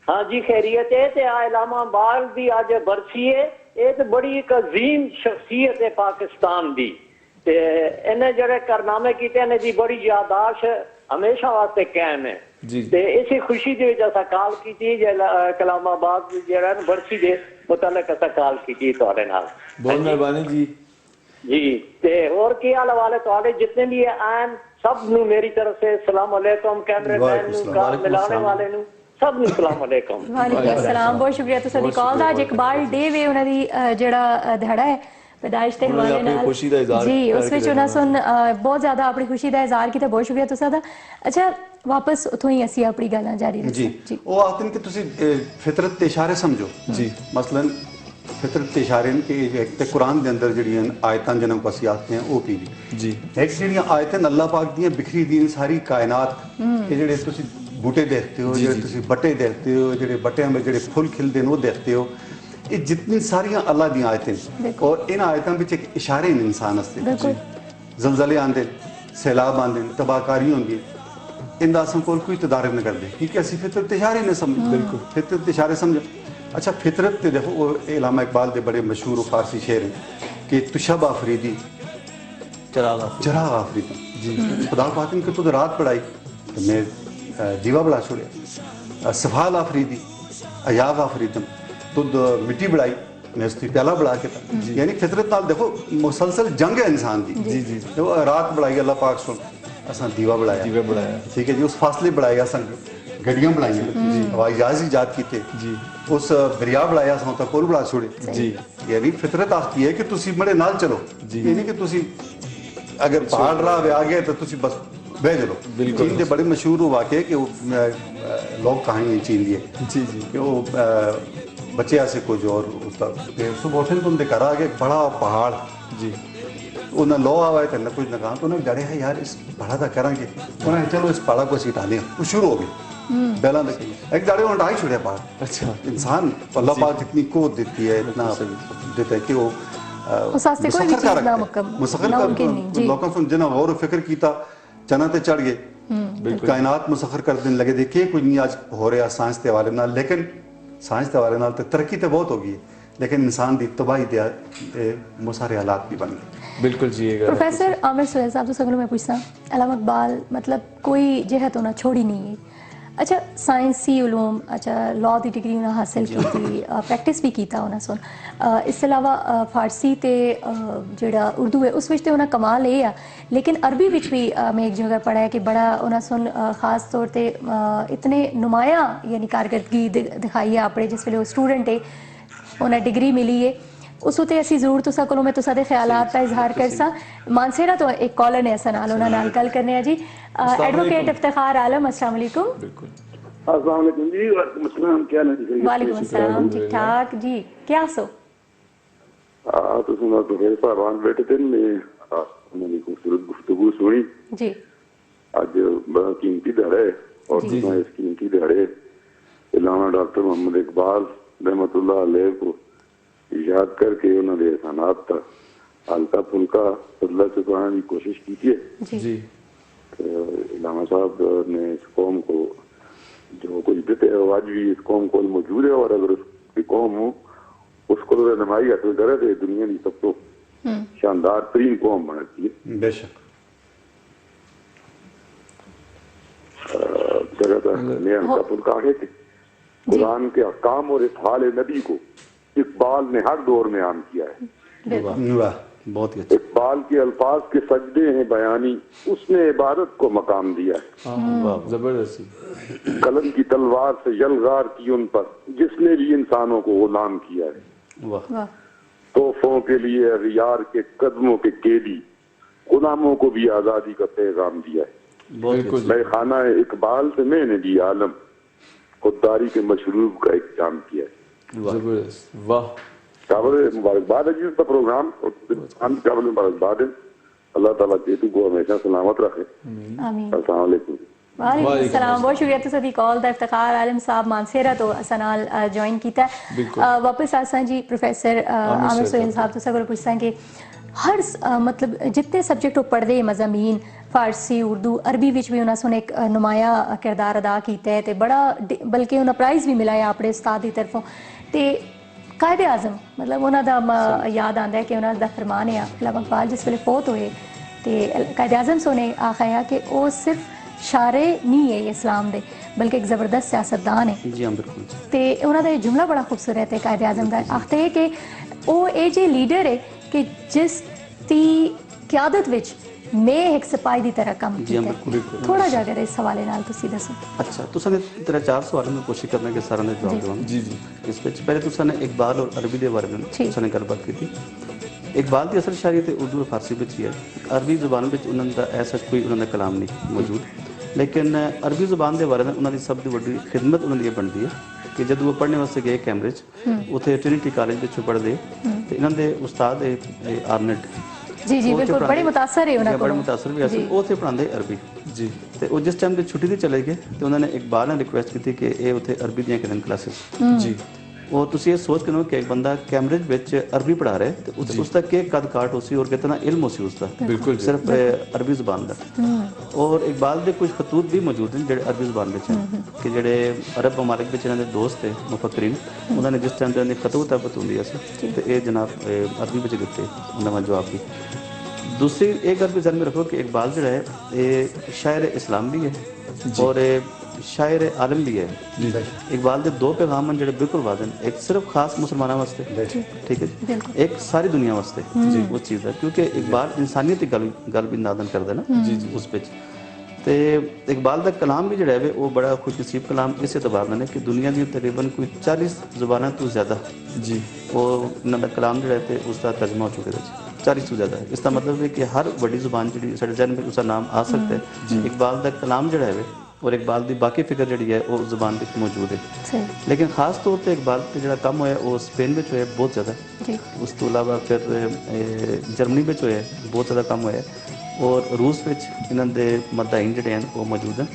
ہاں جی خیریت ہے تے علامہ اقبال دی آج برسی ہے یہ تو بڑی ایک عظیم شخصیت ہے پاکستان دی تے انہیں جڑے کارنامے کیتے ہیں دی بڑی یاداشت ہمیشہ واسطے قائم ہے تے اسی خوشی دے وچ اسا کال کیتی کلام آباد جڑا برسی دے متعلق اسا کال کیتی تواڈے نال بہت مہربانی جی جی تے اور کی حال والے تواڈے جتنے بھی آئیں سب نو میری طرف سے السلام علیکم کیمرے مین نو کال ملانے والے نو سب نو السلام علیکم وعلیکم السلام بہت شکریہ تساں دی کال دا اقبال ڈے وے انہاں دی جڑا دہاڑا ہے پیدائش دے حوالے نال جی اس وچ انہاں سن بہت زیادہ اپنی خوشی دا اظہار کیتا بہت شکریہ تساں دا اچھا واپس اتھوں ہی اسی اپنی گلاں جاری رکھیں جی وہ آتے ہیں کہ تسی فطرت اشارے سمجھو جی مثلا فطرت اشارے کہ ایک قرآن دے اندر جڑی آیتاں جنہاں کو اسی آتے ہیں او کی جی ایک جڑی آیتیں اللہ پاک دی بکھری دی ساری کائنات کہ جڑے تسی بوٹے دیکھتے ہو جڑے تسی بٹے دیکھتے ہو جڑے بٹیاں میں جڑے پھول کھلدے وہ دیکھتے ہو یہ جتنی ساریاں اللہ دی آیتیں اور ان آیتاں وچ ایک اشارے ہیں انسان واسطے زلزلے آندے سیلاب آندے تباہ کاری ہوندی ان دا اساں کول کوئی تدارک نہ کردے کیونکہ اسی فطرت اشارے نہ سمجھ بالکل فطرت اشارے سمجھ اچھا فطرت تے دیکھو وہ علامہ اقبال دے بڑے مشہور فارسی شعر ہیں کہ تشب آفریدی چراغ آفریدی جی خدا پاک کہ تو رات پڑھائی تو میں دیوا بڑھا چھوڑیا سفال آفریدی ایاغ آفریدم تو مٹی بڑھائی میں اس کی پیالہ بڑھا کے تھا یعنی فطرت نال دیکھو مسلسل جنگ ہے انسان دی جی جی رات بڑھائی اللہ پاک سن اساں دیوا بڑھایا ٹھیک ہے جی اس فاصلے بڑھایا اساں گڈیاں بڑھائی ہوائی جہاز ایجاد کیتے جی اس دریا بڑھایا اساں تے پل بڑھا چھوڑے جی یعنی فطرت آختی ہے کہ تسی بڑے نال چلو یعنی کہ تسی اگر پہاڑ راہ پہ آ گئے تو تسی بس بہ چلو چین دے بڑے مشہور واقعے کہ لوگ کہانی چین دیے جی جی کہ وہ بچے ایسے کچھ اور صبح اٹھے تو ان کے گھر آ گئے بڑا پہاڑ جی انہیں لو آئے تو نہ کچھ نہ کہا تو انہیں ڈرے ہیں یار اس پہاڑا تھا کریں گے انہیں چلو اس پہاڑا کو اسی اٹھا لیں وہ شروع ہو گئی بیلا دیکھیں ایک ڈاڑے انہیں ڈائی چھوڑیا پہاڑ اچھا انسان اللہ پاک اتنی قوت دیتی ہے اتنا دیتا ہے کہ وہ مسخر کا رکھتا ہے مسخر کا لوگوں سے جنہاں غور و فکر کیتا چنا تے چڑھ گئے کائنات مسخر کر دین لگے دیکھیں کوئی نہیں آج ہو رہا سائنس کے حوالے نال لیکن سائنس کے حوالے نال ترقی تو بہت ہو گئی ہے لیکن انسان دی تباہی دے مسارے حالات بھی بن گئے بالکل جی پروفیسر عامر سہیل صاحب تو سگلوں میں پوچھتا علامہ اقبال مطلب کوئی جہت ہونا چھوڑی نہیں ہے اچھا سائنسی علوم اچھا لا دی ڈگری انہیں حاصل کی تھی پریکٹس بھی کیتا انہیں سن اس علاوہ فارسی تے جڑا اردو ہے اس وچ تے انہیں کمال یہ ہے لیکن عربی وچ بھی میں ایک جگہ پڑھا ہے کہ بڑا انہیں سن خاص طور تے اتنے نمایاں یعنی کارکردگی دکھائی ہے اپنے جس ویلے وہ اسٹوڈنٹ ہے انہیں ڈگری ملی ہے اس وقت اسی ضرور تسا کولوں میں تسا دے خیالات کا اظہار کرساں مانسیرا تو ایک کالر نے ایسا نال انہاں نال گل کرنے ہیں جی ایڈوکیٹ افتخار عالم السلام علیکم السلام علیکم جی وعلیکم السلام کیا حال ہے وعلیکم السلام ٹھیک ٹھاک جی کیا سو تو سنا تو میرے صاحبان بیٹھے تھے میں انہوں نے خوبصورت گفتگو سنی جی آج بڑا قیمتی دہاڑا ہے اور اس قیمتی دہاڑے علامہ ڈاکٹر محمد اقبال رحمۃ اللہ علیہ کو یاد کر کے انہوں نے احسانات کا ہلکا پھلکا بدلہ چکانے کی کوشش کی ہے جی علامہ صاحب نے اس قوم کو جو کچھ دیتے ہیں آج بھی اس قوم کو موجود ہے اور اگر اس کی قوم ہو اس کو رہنمائی حاصل کرے تو دنیا کی سب تو شاندار ترین قوم بنتی ہے بے شک جگہ ہلکا پھلکا آگے تھے قرآن کے احکام اور اطحال نبی کو اقبال نے ہر دور میں عام کیا ہے بہت ہی اچھا اقبال کے الفاظ کے سجدے ہیں بیانی اس نے عبادت کو مقام دیا ہے زبردست قلم کی تلوار سے یلغار کی ان پر جس نے بھی انسانوں کو غلام کیا ہے توحفوں کے لیے اغیار کے قدموں کے قیدی غلاموں کو بھی آزادی کا پیغام دیا ہے میں خانہ اقبال سے میں نے بھی عالم خودداری کے مشروب کا اقدام کیا ہے زبردست واہ قابل مبارکباد ہے جی اس کا پروگرام قابل مبارکباد ہے. اللہ تعالیٰ جیتو کو ہمیشہ سلامت رکھے. آمین. السلام علیکم. وعلیکم السلام. بہت شکریہ تو سدی کال دا افتخار عالم صاحب مانسیرا تو اسنال جوائن کیتا ہے. واپس آساں جی پروفیسر عامر سہیل صاحب تو سگل پوچھساں کہ ہر مطلب جتنے سبجیکٹ وہ پڑھتے مضامین فارسی اردو عربی وچ بھی انہاں سن ایک نمایاں کردار ادا کیتا ہے تے بڑا بلکہ انہاں پرائز بھی ملا ہے اپنے استاد دی طرفوں. تے قائد اعظم مطلب انہاں دا یاد آندا ہے کہ انہاں دا فرمان ہے علامہ اقبال جس ویلے فوت ہوئے تے قائد اعظم سونے آخیا کہ وہ صرف شارع نہیں ہے اسلام دے بلکہ ایک زبردست سیاستدان ہے. جی ہاں بالکل. تے انہاں دا یہ جملہ بڑا خوبصورت ہے قائد اعظم دا. آختے ہے کہ وہ اے جے لیڈر ہے کہ جس دی قیادت وچ میں ایک سپاہی دی طرح کام کیتا ہے. تھوڑا جا کر اس حوالے نال تسی دسو. اچھا تساں نے 3-4 سوالوں میں کوشش کرنا کہ سارا نے جواب دیواں. جی جی اس وچ پہلے تساں نے اقبال اور عربی دے بارے میں تساں نے گل بات کی. اقبال دی اصل شاعری تے اردو اور فارسی وچ ہی ہے. عربی زبان وچ انہاں دا ایسا کوئی انہاں دا کلام نہیں موجود. لیکن عربی زبان دے بارے میں انہاں دی سب دی وڈی خدمت انہاں دی یہ بنتی ہے کہ جب وہ پڑھنے واسطے گئے کیمبرج اتنے ٹرینٹی کالج وچ پڑھدے تے انہاں دے استاد آرنٹ جی جی بالکل بڑے متاثر ہے انہاں کو. بڑے متاثر بھی اسی وہ تھے پڑھاندے عربی. جی تے وہ جس ٹائم تے چھٹی تے چلے گئے تے انہوں نے اقبال نے ریکویسٹ کی تھی کہ اے اتنے عربی دیاں کرن کلاسز. جی وہ تسی یہ سوچ کے نو کہ ایک بندہ کیمبرج وچ عربی پڑھا رہے تے اس دا کہ قد کاٹ ہو سی اور کتنا علم ہو سی اس دا بالکل صرف عربی زبان دا. اور اقبال دے کچھ خطوط بھی موجود ہیں جڑے عربی زبان وچ ہیں کہ جڑے عرب ممالک وچ انہاں دے دوست تھے مفکرین انہوں نے جس ٹائم تے خطوط تابت ہوندی سی تے اے جناب عربی وچ دتے انہاں جواب دی. دوسری ایک گل بھی ذہن میں رکھو کہ اقبال جڑا ہے یہ شاعر اسلام بھی ہے اور شاعر عالم بھی ہے. اقبال دے دو پیغام ہیں جڑے بالکل واضح ہیں. ایک صرف خاص مسلمانوں واسطے ٹھیک ہے جی ایک ساری دنیا واسطے اس چیز ہے کیونکہ اقبال انسانیت کی گل بھی نادن کردا ہے نا اس وچ. تے اقبال دا کلام بھی جڑا ہے وہ بڑا خوش نصیب کلام اس اعتبار نال ہے کہ دنیا دی تقریباً کوئی 40 زباناں تو زیادہ جی وہ انہاں دا کلام جڑا ہے تے اس دا ترجمہ ہو چکا ہے 40 تو زیادہ ہے. اس کا مطلب ہے کہ ہر بڑی زبان جڑی سارے ذہن میں اس کا نام آ سکتا ہے. اقبال دا کلام جڑا ہے اور اقبال دی باقی فکر جڑی ہے وہ زبان وچ موجود ہے. لیکن خاص طور تے اقبال تے جڑا کم ہویا وہ اسپین وچ ہویا بہت زیادہ. اس تو علاوہ پھر جرمنی وچ ہویا بہت زیادہ کم ہویا اور روس وچ انہاں دے مداحین جڑے ہیں وہ موجود ہیں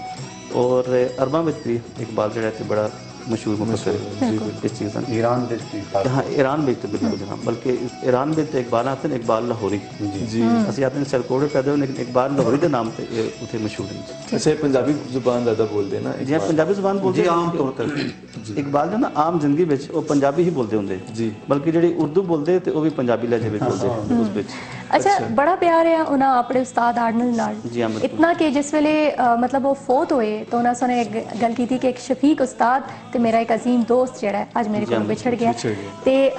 اور عرباں وچ بھی اقبال جڑا ہے بڑا مشہور مفکر ہے اس چیز ایران دے ہاں ایران میں تو بالکل جناب بلکہ ایران میں تو اقبال آتے ہیں اقبال لاہوری جی اسی آتے ہیں سیلکوٹ پیدا ہوئے لیکن اقبال لاہوری کے نام پہ اتنے مشہور ہیں. اچھا پنجابی زبان زیادہ بولتے ہیں نا جی پنجابی زبان بولتے ہیں عام طور پر. اقبال جو نا عام زندگی وچ وہ پنجابی ہی بولتے ہوندے جی بلکہ جڑی اردو بولتے تے وہ بھی پنجابی لہجے وچ بولتے اس وچ. اچھا بڑا پیار ہے انہاں اپنے استاد آرنلڈ نال اتنا کہ جس ویلے مطلب وہ فوت ہوئے تو انہاں سنے گل کی تھی کہ ایک شفیق استاد تے میرا ایک عظیم دوست جڑا ہے آج میرے کو بچھڑ گیا تے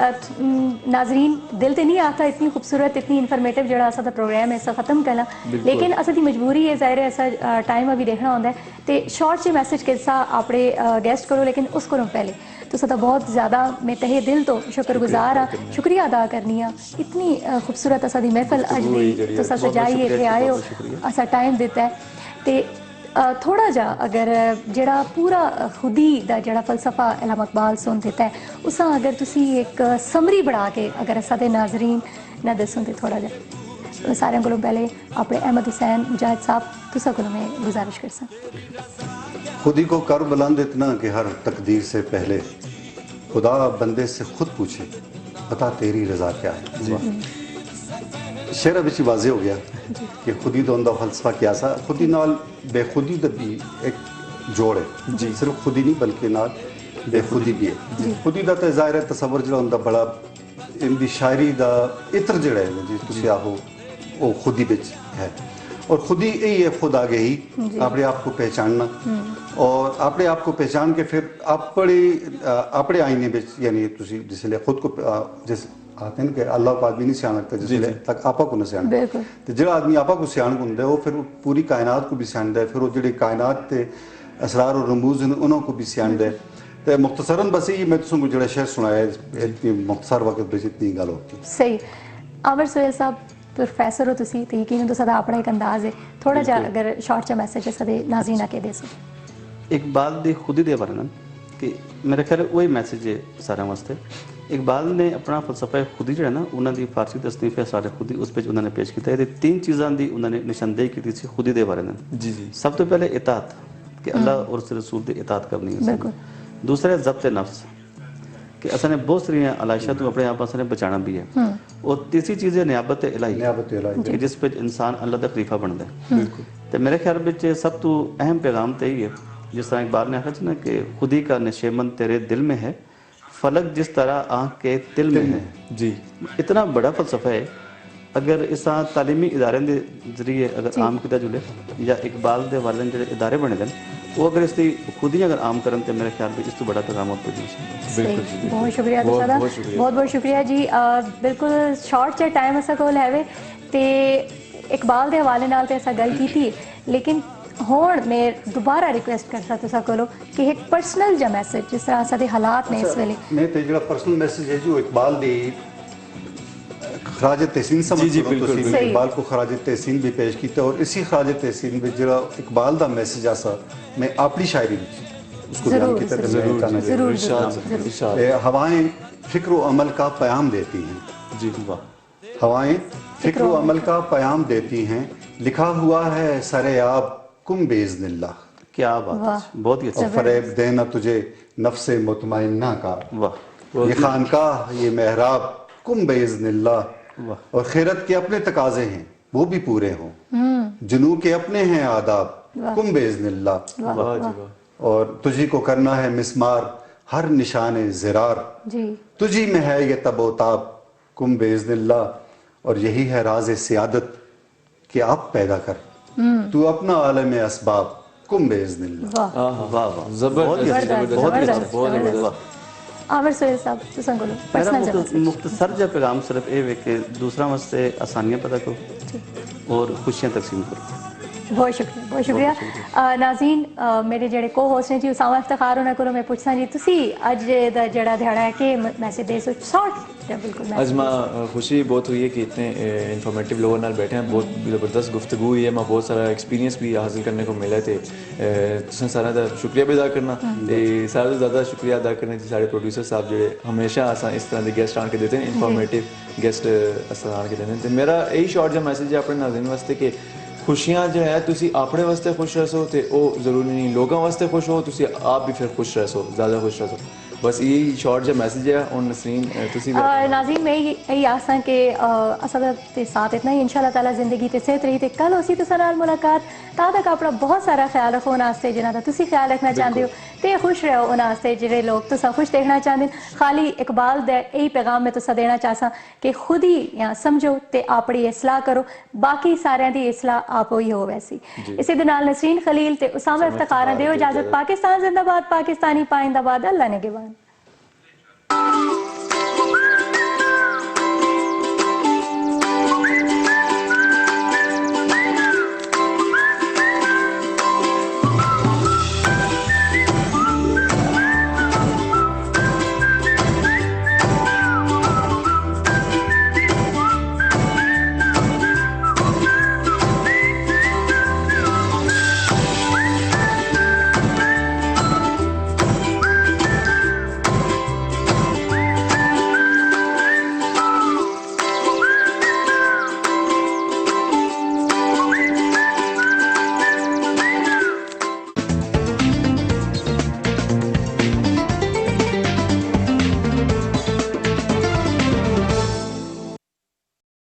ناظرین دل تے نہیں آتا اتنی خوبصورت اتنی انفارمیٹو جڑا اسا دا پروگرام ہے اسا ختم کرنا لیکن اسا دی مجبوری ہے ظاہر ہے اسا ٹائم ابھی دیکھنا ہوندا ہے تے شارٹ سے میسج کے سا اپنے گیسٹ کرو لیکن اس کو پہلے تو سدا بہت زیادہ میں تہے دل تو شکر گزار ہاں شکریہ ادا کرنی ہاں اتنی خوبصورت اسا دی محفل اج دی تو سا سجائی اتنے آئے ہو اسا ٹائم دیتا ہے تے تھوڑا جا اگر جڑا پورا خودی دا جڑا فلسفہ علامہ اقبال سن دیتا ہے اساں اگر تسی ایک سمری بڑھا کے اگر اسا دے ناظرین نہ دسوں تے تھوڑا جا سارے کو پہلے اپنے احمد حسین مجاہد صاحب تسا کو میں گزارش کر سا. خودی کو کر بلند اتنا کہ ہر تقدیر سے پہلے خدا بندے سے خود پوچھے بتا تیری رضا کیا ہے. شعر بچ واضح ہو گیا کہ خودی تو اندر فلسفہ کیا سا خودی نال بے خودی دا بھی ایک جوڑ ہے جی صرف خودی نہیں بلکہ نال بے خودی بھی ہے. خودی دا تو ظاہر ہے تصور جڑا ہوندا بڑا ان دی شاعری دا عطر جڑا ہے جی تسی آہو وہ خودی وچ ہے اور خودی یہی ہے خود آگہی اپنے آپ کو پہچاننا اور اپنے آپ کو پہچان کے پھر اپنے آئینے وچ یعنی تسی جس لئے خود کو جس آتے ہیں کہ اللہ پاک بھی نہیں سیان رکھتا جس لئے تک آپا کو نہ سیان تو جڑا آدمی آپا کو سیان کو ہے وہ پھر پوری کائنات کو بھی سیان دے پھر وہ جڑے کائنات تے اسرار و رموز انہوں کو بھی سیان دے. تو مختصراً بس یہ میں تسوں کو جڑا شعر سنایا ہے اتنی مختصر وقت بچ اتنی گل ہوتی. صحیح. عامر سہیل صاحب پروفیسر ہو تسی تے یقین تو سدا اپنا ایک انداز ہے تھوڑا جا اگر شارٹ چا میسج ہے سدے ناظرین کے دے سو. اقبال دی خودی دے بارے کہ کہ میرا خیال ہے وہی میسج ہے سارے واسطے. اقبال نے اپنا فلسفہ خودی جو ہے نا انہوں نے فارسی تصنیف ہے سارے خودی اس پہ انہوں نے پیش کیا ہے. 3 چیزاں دی انہوں نے نشاندہی کی تھی خودی دے بارے میں. جی جی. سب تو پہلے اطاعت کہ اللہ اور اس رسول دی اطاعت کرنی ہے. دوسرا ضبط نفس کہ اصل نے بہت ساری علائشہ تو اپنے آپ اصل نے بچانا بھی ہے. اور تیسری چیز ہے نیابت الہی جس پہ انسان اللہ دا خلیفہ بنتا ہے. تو میرے خیال میں سب تو اہم پیغام تو یہی ہے جس طرح اقبال نے کہا نا کہ خودی کا نشیمن تیرے دل میں ہے فلک جس طرح آنکھ کے دل میں ہے. جی اتنا بڑا فلسفہ ہے. اگر اس تعلیمی ادارے کے ذریعے اگر عام کیا جلے یا اقبال کے والے جو ادارے بنے دیں وہ اگر اس کی خود ہی اگر عام کرن تو میرے خیال میں اس تو بڑا پیغام اور بالکل. بہت شکریہ بہت بہت شکریہ جی. بالکل شارٹ چا ٹائم ایسا کول ہے تے اقبال کے حوالے نال تے ایسا گل کی تھی لیکن ہون میں دوبارہ ریکویسٹ کرتا تسا کولو کہ ایک پرسنل جا میسج جس طرح سارے حالات نے اس ویلے میں تے جڑا پرسنل میسج ہے جو اقبال دی خراج تحسین سمجھ جی بالکل اقبال کو خراج تحسین بھی پیش کیتا اور اسی خراج تحسین میں جڑا اقبال دا میسج آسا میں اپنی شاعری میں اس کو بیان کیتا تے میں کہنا ضرور. ہوائیں فکر و عمل کا پیام دیتی ہیں. جی واہ. ہوائیں فکر و عمل کا پیام دیتی ہیں لکھا ہوا ہے سر آب کم باذن اللہ. کیا بات بہت ہی اچھا. فریب دینا تجھے نفس مطمئنہ کا. واہ. یہ خانقاہ یہ محراب کم باذن اللہ. اور خیرت کے اپنے تقاضے ہیں وہ بھی پورے ہوں جنو کے اپنے ہیں آداب کم باذن اللہ. اور تجھی کو کرنا ہے مسمار ہر نشان زرار تجھی میں ہے یہ تب و تاب کم باذن اللہ. اور یہی ہے راز سیادت کہ آپ پیدا کر تو اپنا عالم اسباب کم باذن اللہ. واہ واہ زبردست. عامر سہیل صاحب تساں کولو پرسنل مختصر جا پیغام صرف یہ ہے کہ دوسرا واسطے آسانیاں پیدا کرو اور خوشیاں تقسیم کرو. بہت شکریہ بہت شکریہ. ناظرین میرے جڑے کو ہوسٹ نے جی اسامہ افتخار انہاں کولو میں پوچھنا جی تسی اج دا جڑا دہاڑا ہے کہ میسج دے سو شارٹ بالکل. آج میں خوشی بہت ہوئی ہے کہ اتنے انفارمیٹیو لوگوں نال بیٹھے ہیں. بہت زبردست گفتگو ہوئی ہے. میں بہت سارا ایکسپیرینس بھی حاصل کرنے کو ملا ہے. تساں سارا دا شکریہ بھی ادا کرنا تے سارے تو زیادہ شکریہ ادا کرنا جی سارے پروڈیوسر صاحب جڑے ہمیشہ اساں اس طرح دے گیسٹ آن کے دیتے ہیں انفارمیٹیو گیسٹ اساں آن کے دیتے ہیں. تے میرا یہی شارٹ جا میسج ہے اپنے ناظرین واسطے کہ خوشیاں جو ہے تسی اپنے واسطے خوش رہو تے او ضروری نہیں لوگوں واسطے خوش ہو تسی آپ بھی پھر خوش رہو زیادہ خوش رہو. بس یہی شارٹ جو میسج ہے اور نسرین تسی ناظرین میں یہی آساں کہ اساں دے ساتھ اتنا ہی انشاءاللہ تعالی زندگی تے صحت رہی تے کل اسی تساں نال ملاقات. تا تک اپنا بہت سارا خیال رکھو انہاں واسطے جنہاں دا تسی خیال رکھنا چاہندے ہو تے خوش رہو انہاں واسطے جڑے لوگ تساں خوش دیکھنا چاہندے. خالی اقبال دے یہی پیغام میں تساں دینا چاہساں کہ خود ہی یا سمجھو تے اپنی اصلاح کرو باقی سارے دی اصلاح آپ ہوئی ہو ویسی. اسی دے نال نسرین خلیل تے اسامہ افتخار دیو اجازت. پاکستان زندہ باد پاکستانی پائندہ باد. اللہ نے گوان.